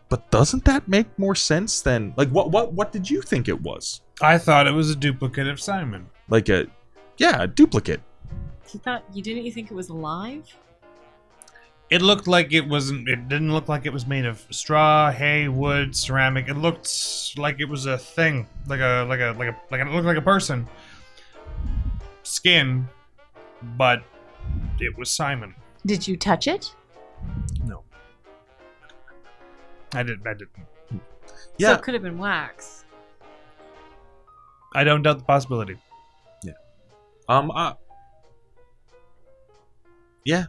But doesn't that make more sense than, like, what did you think it was? I thought it was a duplicate of Simon. Like a duplicate. Didn't you think it was alive? It looked like it wasn't. It didn't look like it was made of straw, hay, wood, ceramic. It looked like it was a thing, it looked like a person. Skin, but it was Simon. Did you touch it? No, I didn't. So it could have been wax. I don't doubt the possibility. Yeah. Yeah.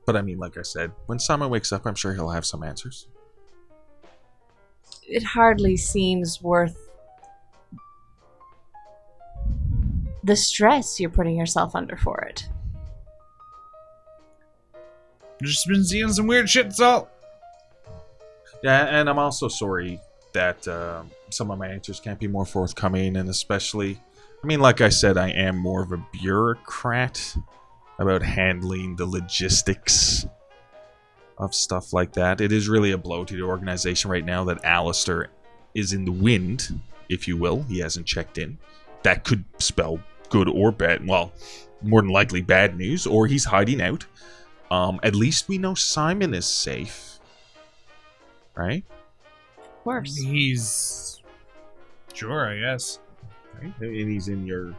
But I mean, like I said, when Simon wakes up, I'm sure he'll have some answers. It hardly seems worth the stress you're putting yourself under for it. Just been seeing some weird shit, Salt. Yeah, and I'm also sorry that some of my answers can't be more forthcoming, and especially, I mean, like I said, I am more of a bureaucrat about handling the logistics of stuff like that. It is really a blow to the organization right now that Alistair is in the wind, if you will. He hasn't checked in. That could spell good or bad. Well, more than likely bad news, or he's hiding out. At least we know Simon is safe. Right? Of course. He's... Sure, I guess. Right? And he's in your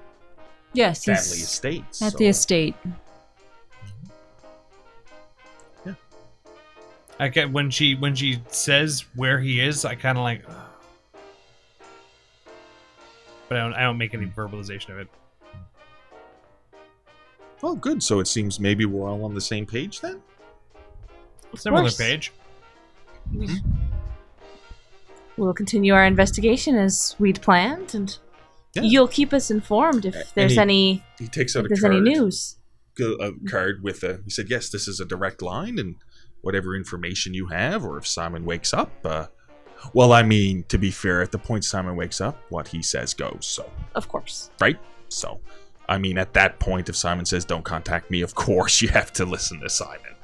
Yes, family he's estate. at so- the estate. I get when she says where he is, I kind of like... But I don't make any verbalization of it. Oh, good. So it seems maybe we're all on the same page then? Similar course. page. We'll continue our investigation as we'd planned, and Yeah. you'll keep us informed if And there's any He takes out if a there's card. any news. A card with a... He said, yes, this is a direct line, and whatever information you have, or if Simon wakes up... well, I mean, to be fair, at the point Simon wakes up, what he says goes, so... Of course. Right? So, I mean, at that point, if Simon says, don't contact me, of course you have to listen to Simon.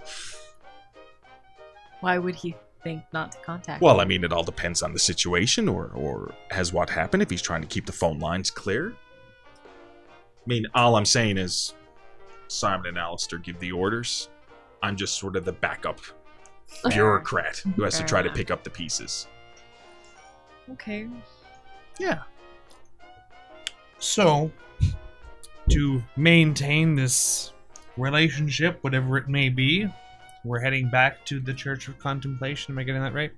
Why would he think not to contact? Well, I mean, it all depends on the situation, or has what happened, if he's trying to keep the phone lines clear. I mean, all I'm saying is, Simon and Alistair give the orders. I'm just sort of the backup bureaucrat who has to try to pick up the pieces. Okay. Yeah. So, to maintain this relationship, whatever it may be, we're heading back to the Church of Contemplation. Am I getting that right?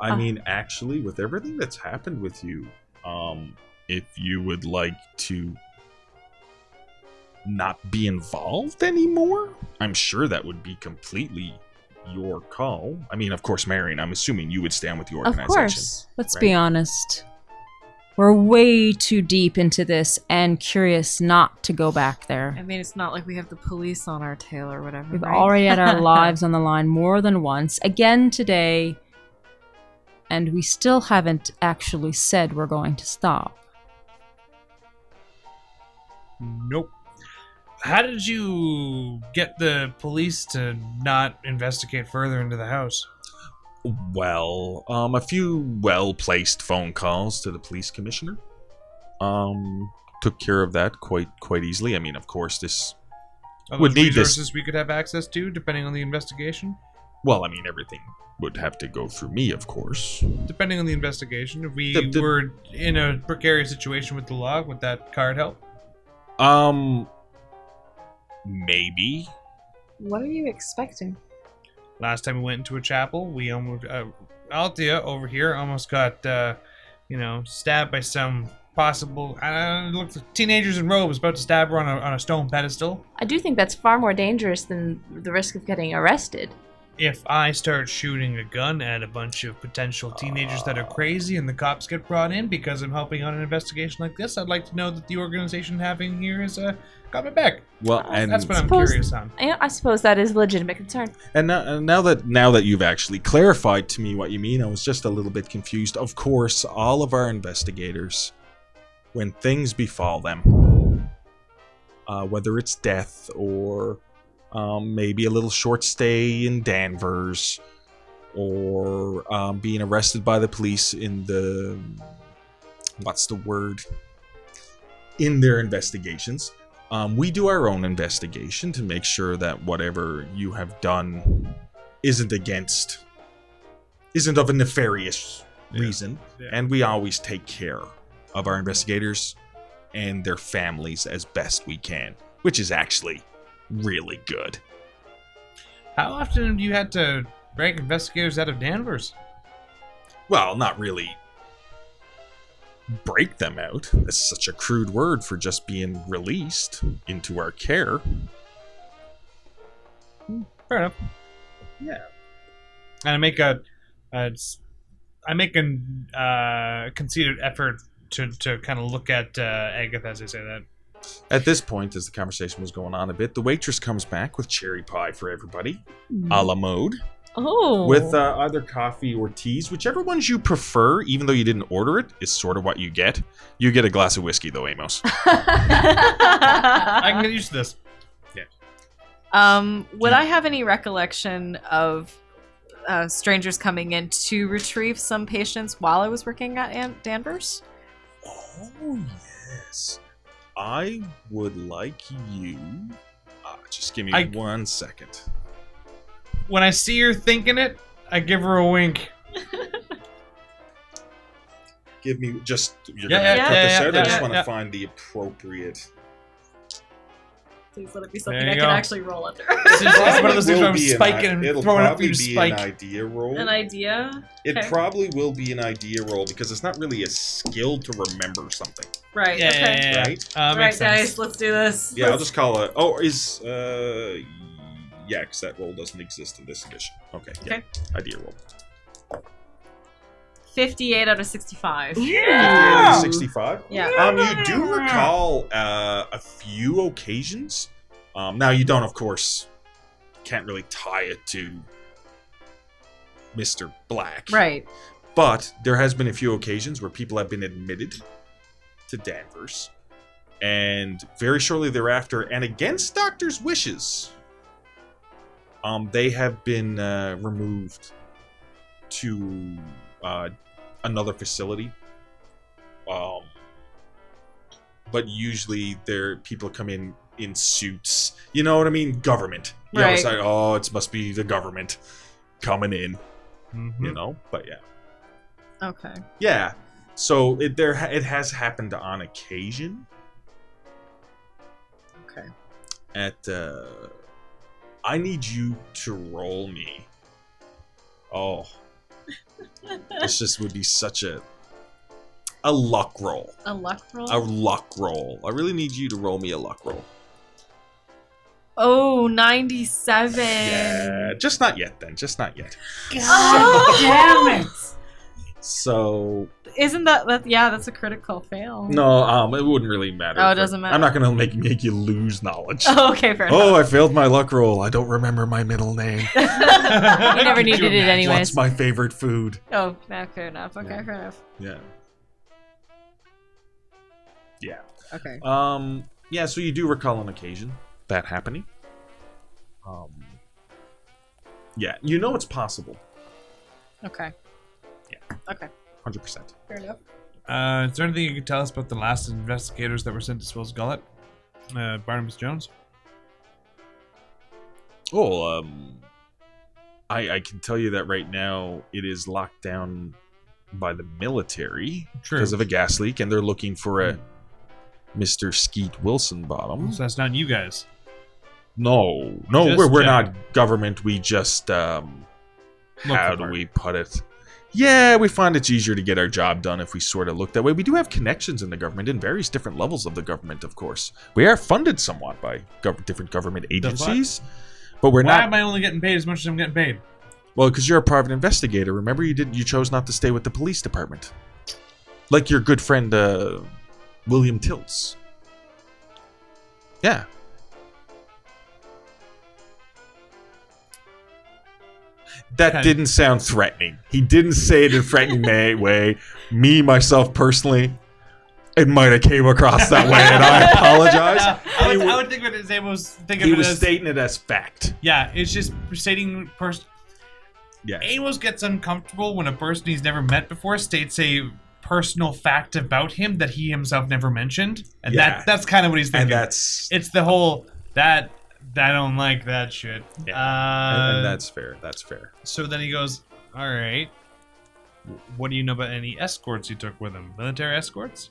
I mean, actually, with everything that's happened with you, if you would like to not be involved anymore, I'm sure that would be completely your call. I mean, of course, Marion, I'm assuming you would stand with the Of organization. course. Let's Right. be honest. We're way too deep into this and curious not to go back there. I mean, it's not like we have the police on our tail or whatever. We've right? already had our lives on the line more than once. Again today. And we still haven't actually said we're going to stop. Nope. How did you get the police to not investigate further into the house? Well, a few well-placed phone calls to the police commissioner. Took care of that quite easily. I mean, of course, this Are would those need this. resources we could have access to, depending on the investigation? Well, I mean, everything would have to go through me, of course. Depending on the investigation. If we The- were in a precarious situation with the law, would that card help? Maybe. What are you expecting? Last time we went into a chapel, we almost Althea over here almost got stabbed by some possible looked like teenagers in robes about to stab her on a stone pedestal. I do think that's far more dangerous than the risk of getting arrested. If I start shooting a gun at a bunch of potential teenagers that are crazy and the cops get brought in because I'm helping on an investigation like this, I'd like to know that the organization having here is got my back. Well, and That's what I'm Suppose- curious on. I suppose that is a legitimate concern. And now that you've actually clarified to me what you mean, I was just a little bit confused. Of course, all of our investigators, when things befall them, whether it's death or maybe a little short stay in Danvers, or being arrested by the police in the... what's the word? In their investigations. We do our own investigation to make sure that whatever you have done isn't of a nefarious reason. Yeah. And we always take care of our investigators and their families as best we can, which is actually really good. How often have you had to break investigators out of Danvers? Well, not really break them out. That's such a crude word for just being released into our care. Fair enough. Yeah. And I make a conceited effort to kind of look at Agatha as I say that. At this point, as the conversation was going on a bit, the waitress comes back with cherry pie for everybody, a la mode. Oh. with either coffee or teas, whichever ones you prefer. Even though you didn't order it, is sort of what you get. You get a glass of whiskey, though, Amos. I can get used to this. Would I have any recollection of strangers coming in to retrieve some patients while I was working at Danvers? Oh, yes. I would like you... just give me 1 second. When I see her thinking it, I give her a wink. Give me just... You're Yeah, going to yeah, cut yeah, this yeah, out? yeah, I just yeah, want yeah. to find the appropriate... Please let it be something There I you can go. actually roll under. It's one of those things where I'm Will be an spiking i- and it'll throwing up for probably you to be spike. an idea roll. An idea? It Okay. probably will be an idea roll because it's not really a skill to remember something, Right, Yeah, okay. yeah, yeah. right? All right, Makes sense. guys, let's do this. Yeah, I'll just call it... Oh, is... Yeah, because that roll doesn't exist in this edition. Okay, yeah. Okay. Idea roll. 58 out of 65. 65? Yeah. You do recall a few occasions. Now, you don't, of course, can't really tie it to Mr. Black. Right. But there has been a few occasions where people have been admitted to Danvers. And very shortly thereafter, and against doctors' wishes, they have been removed to another facility. But usually people come in suits. You know what I mean? Government. You know, it's Right. like, oh, it must be the government coming in. Mm-hmm. You know? But yeah. Okay. Yeah. So it has happened on occasion. Okay. I need you to roll me. Oh. This just would be such a luck roll. A luck roll? A luck roll. I really need you to roll me a luck roll. Oh, 97. Yeah. Just not yet then. Just not yet. Oh, damn it. So Isn't that yeah, that's a critical fail. no, it wouldn't really matter. Oh, it doesn't matter. I'm not gonna make you lose knowledge. Oh, okay, fair Oh, enough. I failed my luck roll. I don't remember my middle name. You never needed it anyways. What's my favorite food? Oh, yeah, fair enough. Okay, Yeah. fair enough. Yeah. Yeah. Okay. Yeah, so you do recall an occasion that happening. Yeah, you know it's possible. Okay. Yeah. Okay. 100%. Fair enough. Is there anything you could tell us about the last investigators that were sent to Swill's Gullet? Barnabas Jones? Oh, I can tell you that right now it is locked down by the military True. because of a gas leak, and they're looking for a Mr. Skeet Wilson Bottom. So that's not you guys. No, Just we're general. not government. We just how for do it. we put it? Yeah, we find it's easier to get our job done if we sort of look that way. We do have connections in the government, in various different levels of the government, of course. We are funded somewhat by different government agencies, but we're Why not. am I only getting paid as much as I'm getting paid? Well, because you're a private investigator. Remember, you chose not to stay with the police department, like your good friend William Tilts. Yeah. That Okay. didn't sound threatening. He didn't say it in a threatening way. Me, myself, personally, it might have came across that way, and I apologize. I He would think of it as Amos thinking He of it was as... stating it as fact. Yeah, it's just stating... Yeah. Amos gets uncomfortable when a person he's never met before states a personal fact about him that he himself never mentioned. And Yeah. that's kind of what he's And thinking. that's It's the whole... That I don't like that shit. and that's fair. That's fair. So then he goes, all right. What do you know about any escorts you took with him? Military escorts?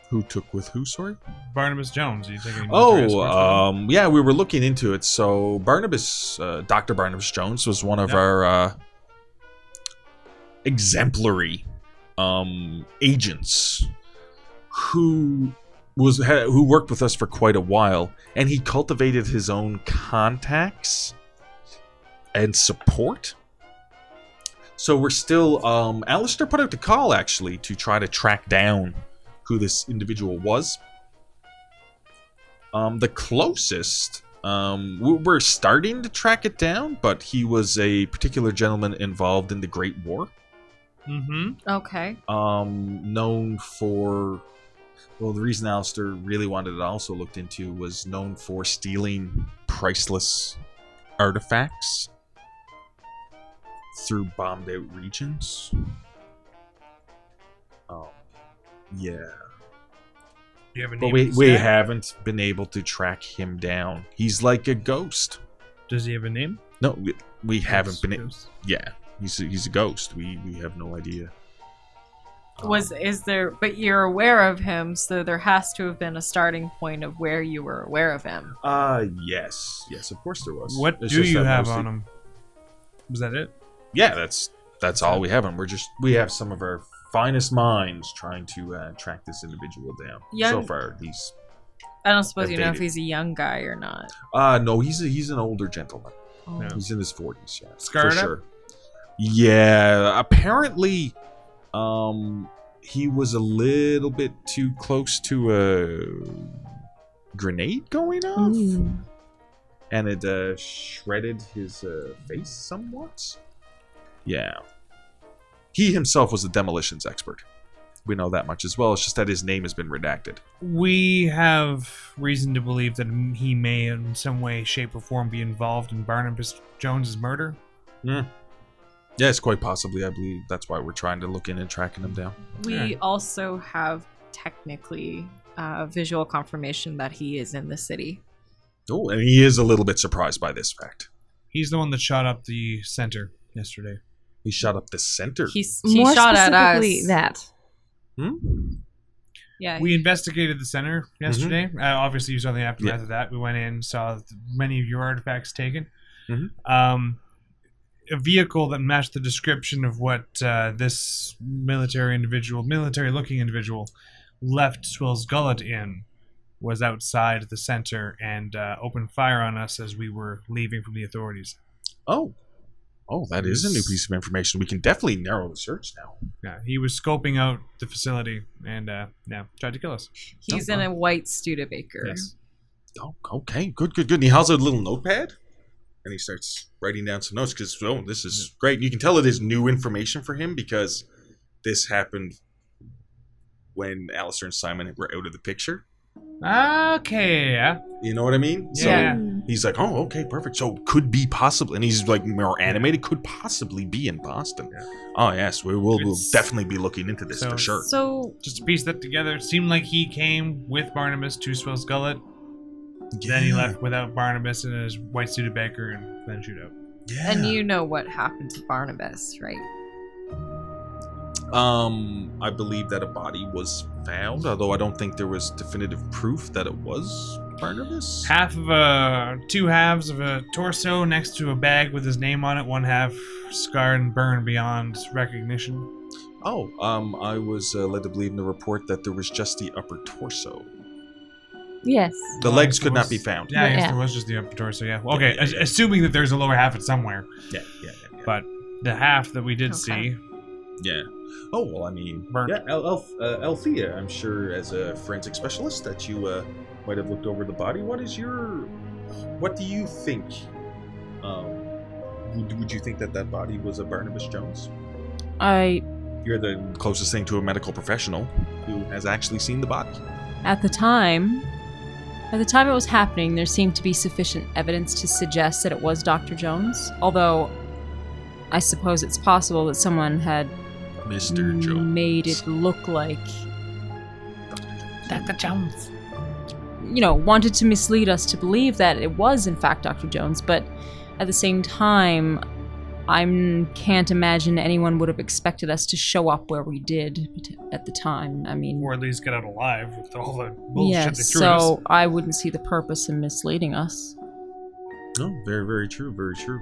Who took with who? Sorry. Barnabas Jones. You take any military escorts with him? Yeah, we were looking into it. So Barnabas, Dr. Barnabas Jones was one of Yep. our exemplary agents who worked with us for quite a while, and he cultivated his own contacts and support. So we're still Alistair put out the call actually to try to track down who this individual was. The closest We're starting to track it down, but he was a particular gentleman involved in the Great War. Mm-hmm. Okay. Known for... Well, the reason Alistair really wanted it also looked into was known for stealing priceless artifacts through bombed-out regions. Yeah. You have a But name? we haven't been able to track him down. He's like a ghost. Does he have a name? No, we haven't been... Ghost. Yeah, he's a ghost. We have no idea. Is there? But you're aware of him, so there has to have been a starting point of where you were aware of him. Yes, of course there was. What It's do just you that have mostly- on him? Was that it? Yeah, that's all we have. And we have some of our finest minds trying to track this individual down. So far, he's I don't suppose you know if Updated. he's a young guy or not. no, he's an older gentleman. Oh. Yeah. He's in his 40s, yeah, Scarred for up? sure. Yeah, apparently, he was a little bit too close to a grenade going off, and it shredded his face somewhat. Yeah, he himself was a demolitions expert. We know that much as well. It's just that his name has been redacted. We have reason to believe that he may, in some way, shape, or form, be involved in Barnabas Jones's murder. Yes, quite possibly. I believe that's why we're trying to look in and tracking him down. We Yeah. also have technically visual confirmation that he is in the city. Oh, and he is a little bit surprised by this fact. He's the one that shot up the center yesterday. He shot up the center. He More shot at us. specifically, that. Yeah. We investigated the center yesterday. Obviously, you saw the aftermath of that. We went in, saw many of your artifacts taken. A vehicle that matched the description of what this military-looking individual left Swill's Gullet in was outside the center and opened fire on us as we were leaving from the authorities. Oh, that is a new piece of information. We can definitely narrow the search now. Yeah, he was scoping out the facility and tried to kill us. He's in a white Studebaker. Yes. Oh, okay. Good. And he has a little notepad, and he starts writing down some notes because, this is great. You can tell it is new information for him because this happened when Alistair and Simon were out of the picture. Okay, yeah. You know what I mean? Yeah. So he's like, oh, okay, perfect. So could be possibly, and he's like more animated, could possibly be in Boston. Yeah. Oh, yes, we'll It's- definitely be looking into this for sure. So Just to piece that together, it seemed like he came with Barnabas to Swill's Gullet. Then he left without Barnabas in his white Studebaker and then shoot out. Yeah. and you know what happened to Barnabas, right? I believe that a body was found, although I don't think there was definitive proof that it was Barnabas. Two halves of a torso next to a bag with his name on it, one half scarred and burned beyond recognition. Oh, I was led to believe in the report that there was just the upper torso. Yes. The legs could not be found. Yeah, I guess Yeah. there was just the upper torso, yeah. Okay, assuming that there's a lower half it somewhere. Yeah. But the half that we did Okay. see, Yeah. Oh, well, I mean, Burnt. yeah, Althea, I'm sure as a forensic specialist that you might have looked over the body. What do you think? Would you think that body was a Barnabas Jones? You're the closest thing to a medical professional who has actually seen the body. At the time it was happening, there seemed to be sufficient evidence to suggest that it was Dr. Jones, although I suppose it's possible that someone had Mr. Jones. made it look like, Dr. Jones. wanted to mislead us to believe that it was in fact Dr. Jones, but at the same time, I can't imagine anyone would have expected us to show up where we did at the time. I mean, or at least get out alive with all the bullshit yeah, they threw at us. so I wouldn't see the purpose in misleading us. No, very, very true. Very true.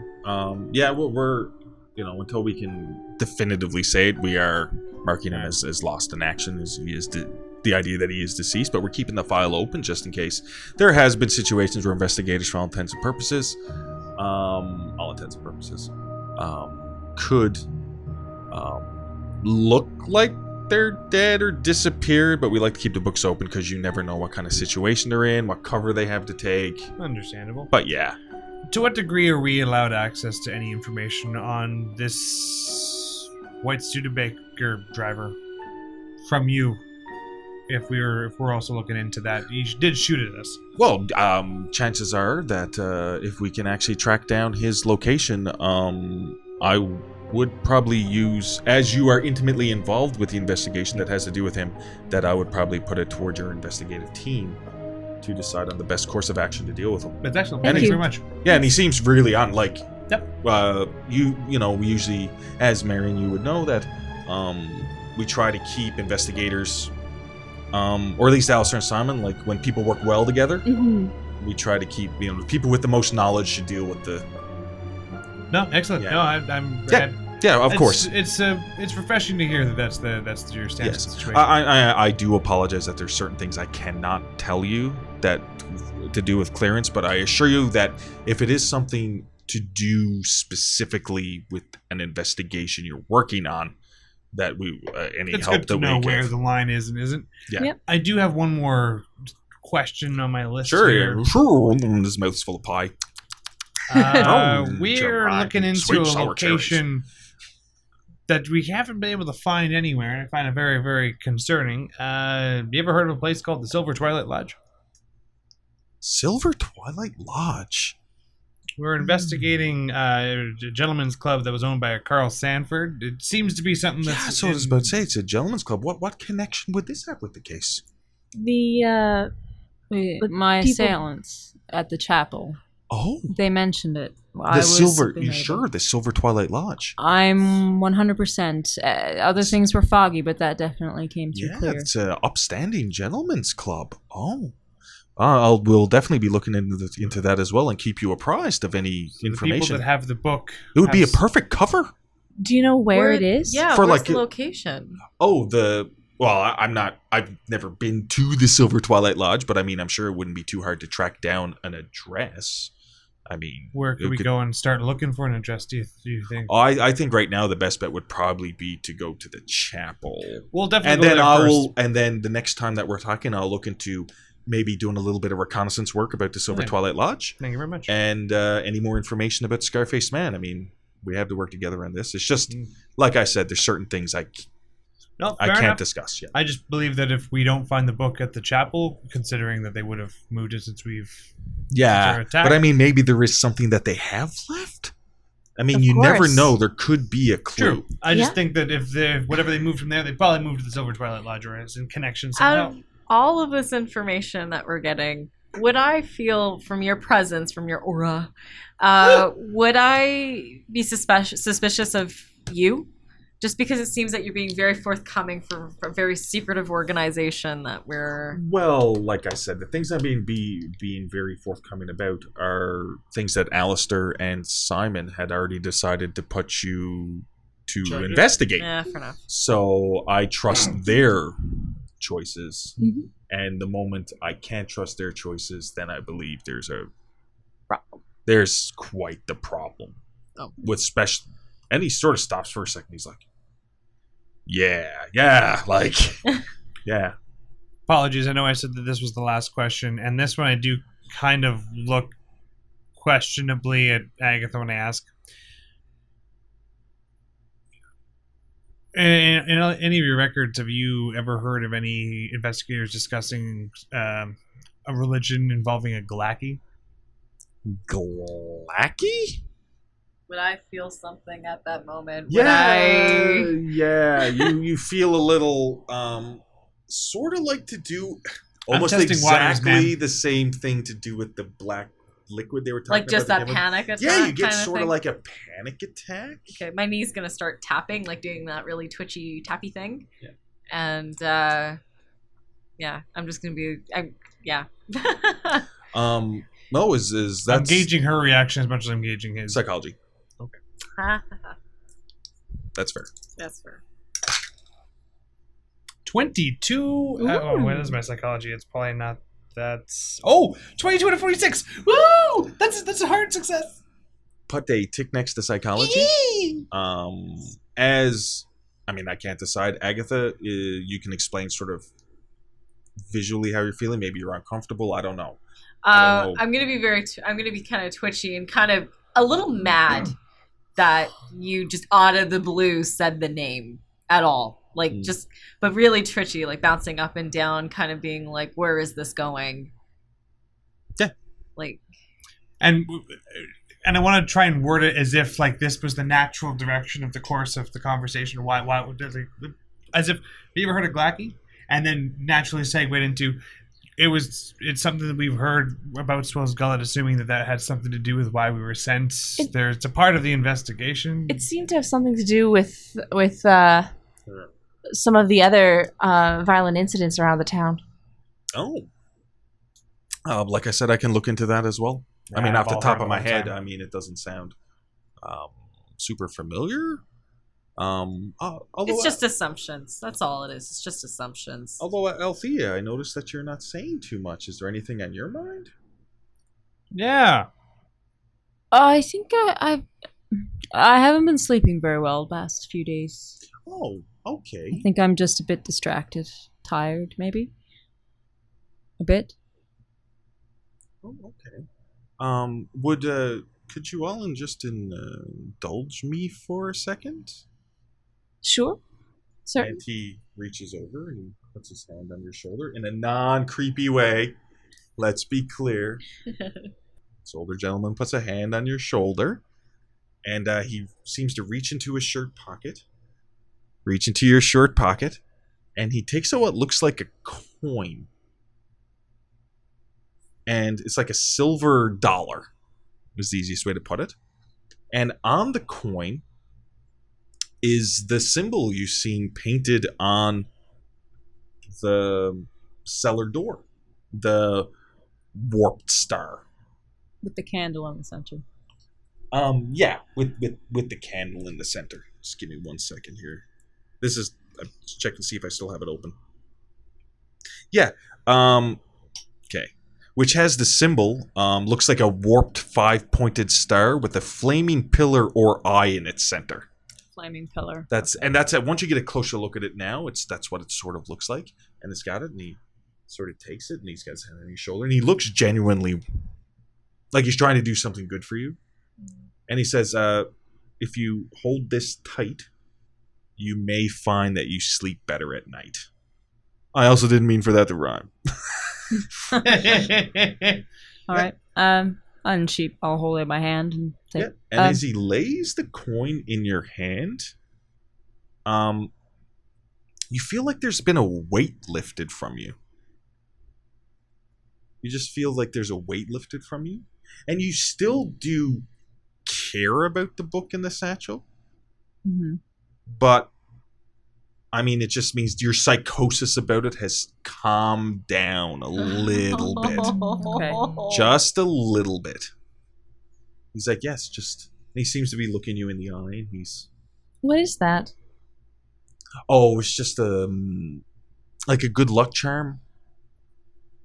Yeah, we're until we can definitively say it, we are marking him as lost in action, as he is the idea that he is deceased, but we're keeping the file open just in case. There has been situations where investigators, for all intents and purposes, could look like they're dead or disappeared, but we like to keep the books open because you never know what kind of situation they're in, what cover they have to take. Understandable. But yeah. To what degree are we allowed access to any information on this white Studebaker driver from you? If we're also looking into that, he did shoot at us. Well, chances are that if we can actually track down his location, I would probably use, as you are intimately involved with the investigation that has to do with him, that I would probably put it towards your investigative team to decide on the best course of action to deal with him. That's excellent. Thank Thank you you. very much. Yeah, and he seems really on, like, Yep. You know, we usually, as Marion, you would know that we try to keep investigators, or at least Alistair and Simon, like when people work well together, we try to keep, you know, people with the most knowledge should deal with the. No, excellent. Yeah. No, I'm. Yeah, of course. It's refreshing to hear that that's your stance. Yes, on the situation. I do apologize that there's certain things I cannot tell you that to do with clearance, but I assure you that if it is something to do specifically with an investigation you're working on, that we any It's help good to that know we where give. the line is and isn't. Yeah. Yep. I do have one more question on my list. Sure, here. yeah. Sure. His mouth's full of pie. We're Gerard, looking into sweet a sour cherries. location that we haven't been able to find anywhere, and I find it very, very concerning. You ever heard of a place called the Silver Twilight Lodge? Silver Twilight Lodge. We're investigating a gentleman's club that was owned by a Carl Sanford. It seems to be something that's... Yeah, so I was about to say, it's a gentleman's club. What connection would this have with the case? The My people- assailants at the chapel. Oh, They mentioned it. the Silver. You sure? The Silver Twilight Lodge. I'm 100%. Other things were foggy, but that definitely came through Yeah, clear. it's an upstanding gentleman's club. Oh. We'll definitely be looking into that as well and keep you apprised of any the information. people that have the book. It would be a have- perfect cover. Do you know where it is? Yeah, For, where's like, the location? Oh, I've never been to the Silver Twilight Lodge, but I mean, I'm sure it wouldn't be too hard to track down an address. I mean, Where could we go and start looking for an address, do you think? I think right now the best bet would probably be to go to the chapel. We'll definitely And go then there first. and then the next time that we're talking, I'll look into maybe doing a little bit of reconnaissance work about the Silver Yeah. Twilight Lodge. Thank you very much. And any more information about Scarface Man. I mean, we have to work together on this. It's just, like I said, there's certain things I No, can't fair enough. discuss yet. I just believe that if we don't find the book at the chapel, considering that they would have moved it since we've... Yeah, Is there a but I mean, maybe there is something that they have left. I mean, Of you never course. know. There could be a clue. True. I just Yeah. think that if whatever they moved from there, they probably moved to the Silver Twilight Lodge or it's in connection Out somehow. of all of this information that we're getting, would I feel from your presence, from your aura, would I be suspicious of you? Just because it seems that you're being very forthcoming for a very secretive organization that we're... Well, like I said, the things I'm being very forthcoming about are things that Alistair and Simon had already decided to put you to Sure. investigate. Yeah, fair enough. So I trust their choices. Mhm. And the moment I can't trust their choices, then I believe there's a problem. There's quite the problem. Oh. With special... And he sort of stops for a second. He's like, yeah, like, yeah. Apologies, I know I said that this was the last question, and this one I do kind of look questionably at Agatha when I ask. In any of your records, have you ever heard of any investigators discussing a religion involving a Galaki? Glacky? Would I feel something at that moment? Yeah, you feel a little sort of like to do almost testing waters, exactly man. the same thing to do with the black liquid they were talking Like just about. that panic attack? Yeah, you get kind of sort thing? of like a panic attack. Okay, my knee's gonna start tapping, like doing that really twitchy tappy thing. Yeah. And yeah, I'm just gonna be yeah. No, is I'm that's gauging her reaction as much as I'm gauging his. psychology. That's fair. That's fair. 22. Ooh. What is my psychology? It's probably not. That's 22 out of 46. Woo! That's a hard success. Put a tick next to psychology. As I mean, I can't decide. Agatha, you can explain sort of visually how you're feeling. Maybe you're uncomfortable. I don't know. I'm gonna be kind of twitchy and kind of a little mad that you just out of the blue said the name at all. Like but really twitchy, like bouncing up and down, kind of being like, where is this going? Yeah. Like. And I want to try and word it as if like this was the natural direction of the course of the conversation. Why as if, have you ever heard of Glacky? And then naturally segued into it's something that we've heard about Swell's Gullet, assuming that had something to do with why we were sent. It's a part of the investigation. It seemed to have something to do with some of the other violent incidents around the town. Oh. Like I said, I can look into that as well. Yeah, I mean, off the I've top heard of my all the head, time. I mean, it doesn't sound super familiar. Although, It's just assumptions. That's all it is. It's just assumptions. Although, Althea, I noticed that you're not saying too much. Is there anything on your mind? Yeah. I think I haven't been sleeping very well the past few days. Oh, okay. I think I'm just a bit distracted, tired, maybe. A bit. Oh, okay. Could you all just indulge me for a second? Sure. Certainly. And he reaches over and he puts his hand on your shoulder in a non-creepy way. Let's be clear. This older gentleman puts a hand on your shoulder, and he seems to reach into his shirt pocket. Reach into your shirt pocket, and he takes out what looks like a coin. And it's like a silver dollar, is the easiest way to put it. And on the coin is the symbol you've seen painted on the cellar door. The warped star. With the candle in the center. Yeah, with the candle in the center. Just give me 1 second here. This is, check to see if I still have it open. Yeah, okay. Which has the symbol, looks like a warped 5-pointed star with a flaming pillar or eye in its center. Flaming pillar. That's it. Once you get a closer look at it now, that's what it sort of looks like. And it's got it, and he sort of takes it, and he's got his hand on his shoulder, and he looks genuinely like he's trying to do something good for you. And he says, if you hold this tight, you may find that you sleep better at night. I also didn't mean for that to rhyme. All right. Unsheep. I'll hold it in my hand and say. Yeah. And as he lays the coin in your hand, you feel like there's been a weight lifted from you. You just feel like there's a weight lifted from you. And you still do care about the book in the satchel. Mm-hmm. But, I mean, it just means your psychosis about it has calmed down a little bit. Okay. Just a little bit. He's like, yes, just... He seems to be looking you in the eye, and he's... What is that? Oh, it's just like a good luck charm.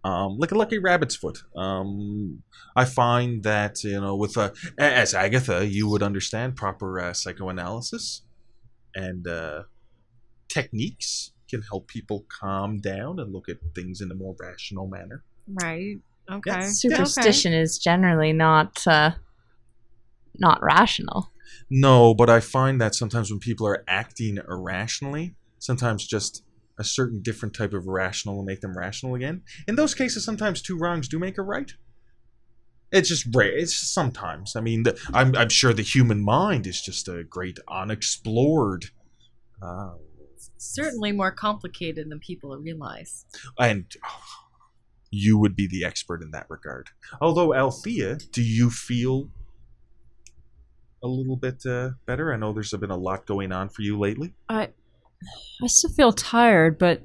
Like a lucky rabbit's foot. I find that, with as Agatha, you would understand proper psychoanalysis and techniques can help people calm down and look at things in a more rational manner. Right. Okay. Yeah. Superstition is generally not rational. No, but I find that sometimes when people are acting irrationally, sometimes just a certain different type of irrational will make them rational again. In those cases, sometimes two wrongs do make a right. It's just rare. It's just sometimes. I mean, I'm sure the human mind is just a great unexplored. Certainly more complicated than people realize. And you would be the expert in that regard. Although, Althea, do you feel a little bit better? I know there's been a lot going on for you lately. I still feel tired, but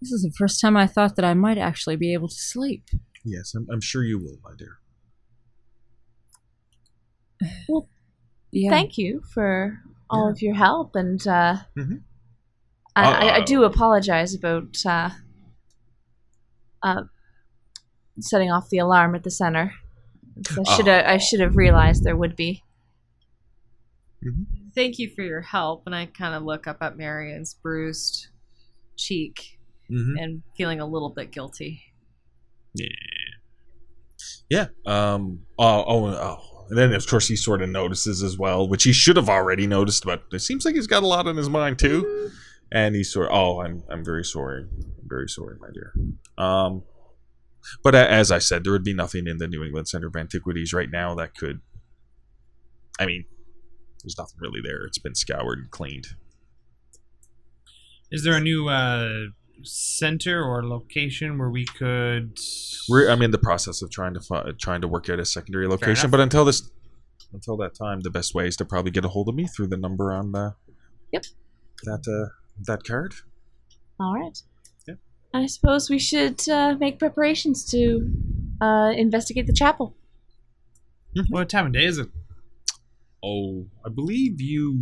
this is the first time I thought that I might actually be able to sleep. Yes, I'm sure you will, my dear. Well, Yeah. thank you for all of your help, and Mhm. I do apologize about setting off the alarm at the center. I should have realized there would be. Mhm. thank you for your help. And I kind of look up at Marion's bruised cheek and feeling a little bit guilty. Yeah. And then, of course, he sort of notices as well, which he should have already noticed, but it seems like he's got a lot on his mind, too. And he's sort of, I'm very sorry. I'm very sorry, my dear. But as I said, there would be nothing in the New England Center of Antiquities right now that could... I mean, there's nothing really there. It's been scoured and cleaned. Is there a new center or location where we could... I'm in the process of trying to work out a secondary location, but until that time, the best way is to probably get a hold of me through the number on that card. All right. Yeah. I suppose we should make preparations to investigate the chapel. What time of day is it? Oh, I believe you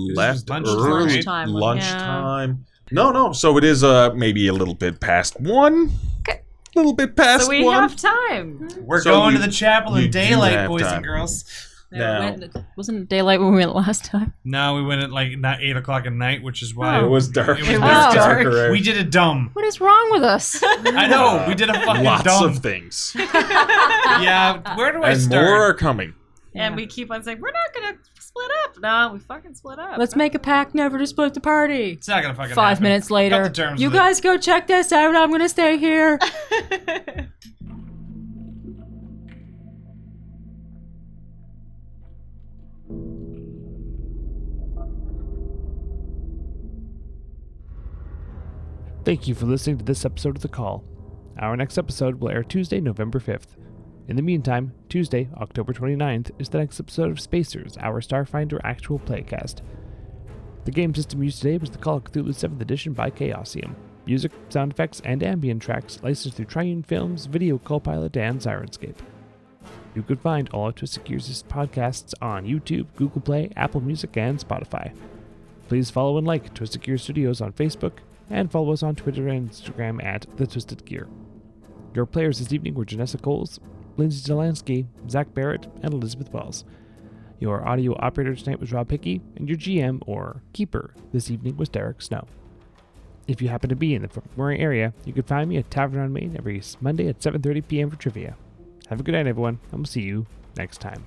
This left is lunchtime, early right? lunchtime. No. So it is maybe a little bit past 1. Okay. A little bit past So we 1. have time. We're So going you- to the chapel you in do daylight, have boys time. and girls. Now- Wasn't it daylight when we went last time? No, we went at like not 8 o'clock at night, which is why It was dark. It was It dark. darker. We did it dumb. What is wrong with us? I know we did a fucking Lots dumb. of things, Yeah, where do I and start? more are coming. And we keep on saying, we're not going to split up. No, we fucking split up. Let's make a pact never to split the party. It's not gonna fucking 5 happen. minutes Cut later, the terms you of it. guys go check this out. I'm gonna stay here. Thank you for listening to this episode of The Call. Our next episode will air Tuesday, November 5th. In the meantime, Tuesday, October 29th, is the next episode of Spacers, our Starfinder actual playcast. The game system used today was the Call of Cthulhu 7th Edition by Chaosium. Music, sound effects, and ambient tracks licensed through Triune Films, Video Copilot, and Sirenscape. You could find all of Twisted Gears' podcasts on YouTube, Google Play, Apple Music, and Spotify. Please follow and like Twisted Gear Studios on Facebook, and follow us on Twitter and Instagram at The Twisted Gear. Your players this evening were Janessa Coles, Lindsay Delansky, Zach Barrett, and Elizabeth Wells. Your audio operator tonight was Rob Hickey, and your GM, or Keeper, this evening was Derek Snow. If you happen to be in the Fort McMurray area, you can find me at Tavern on Main every Monday at 7:30 p.m. for trivia. Have a good night, everyone, and we'll see you next time.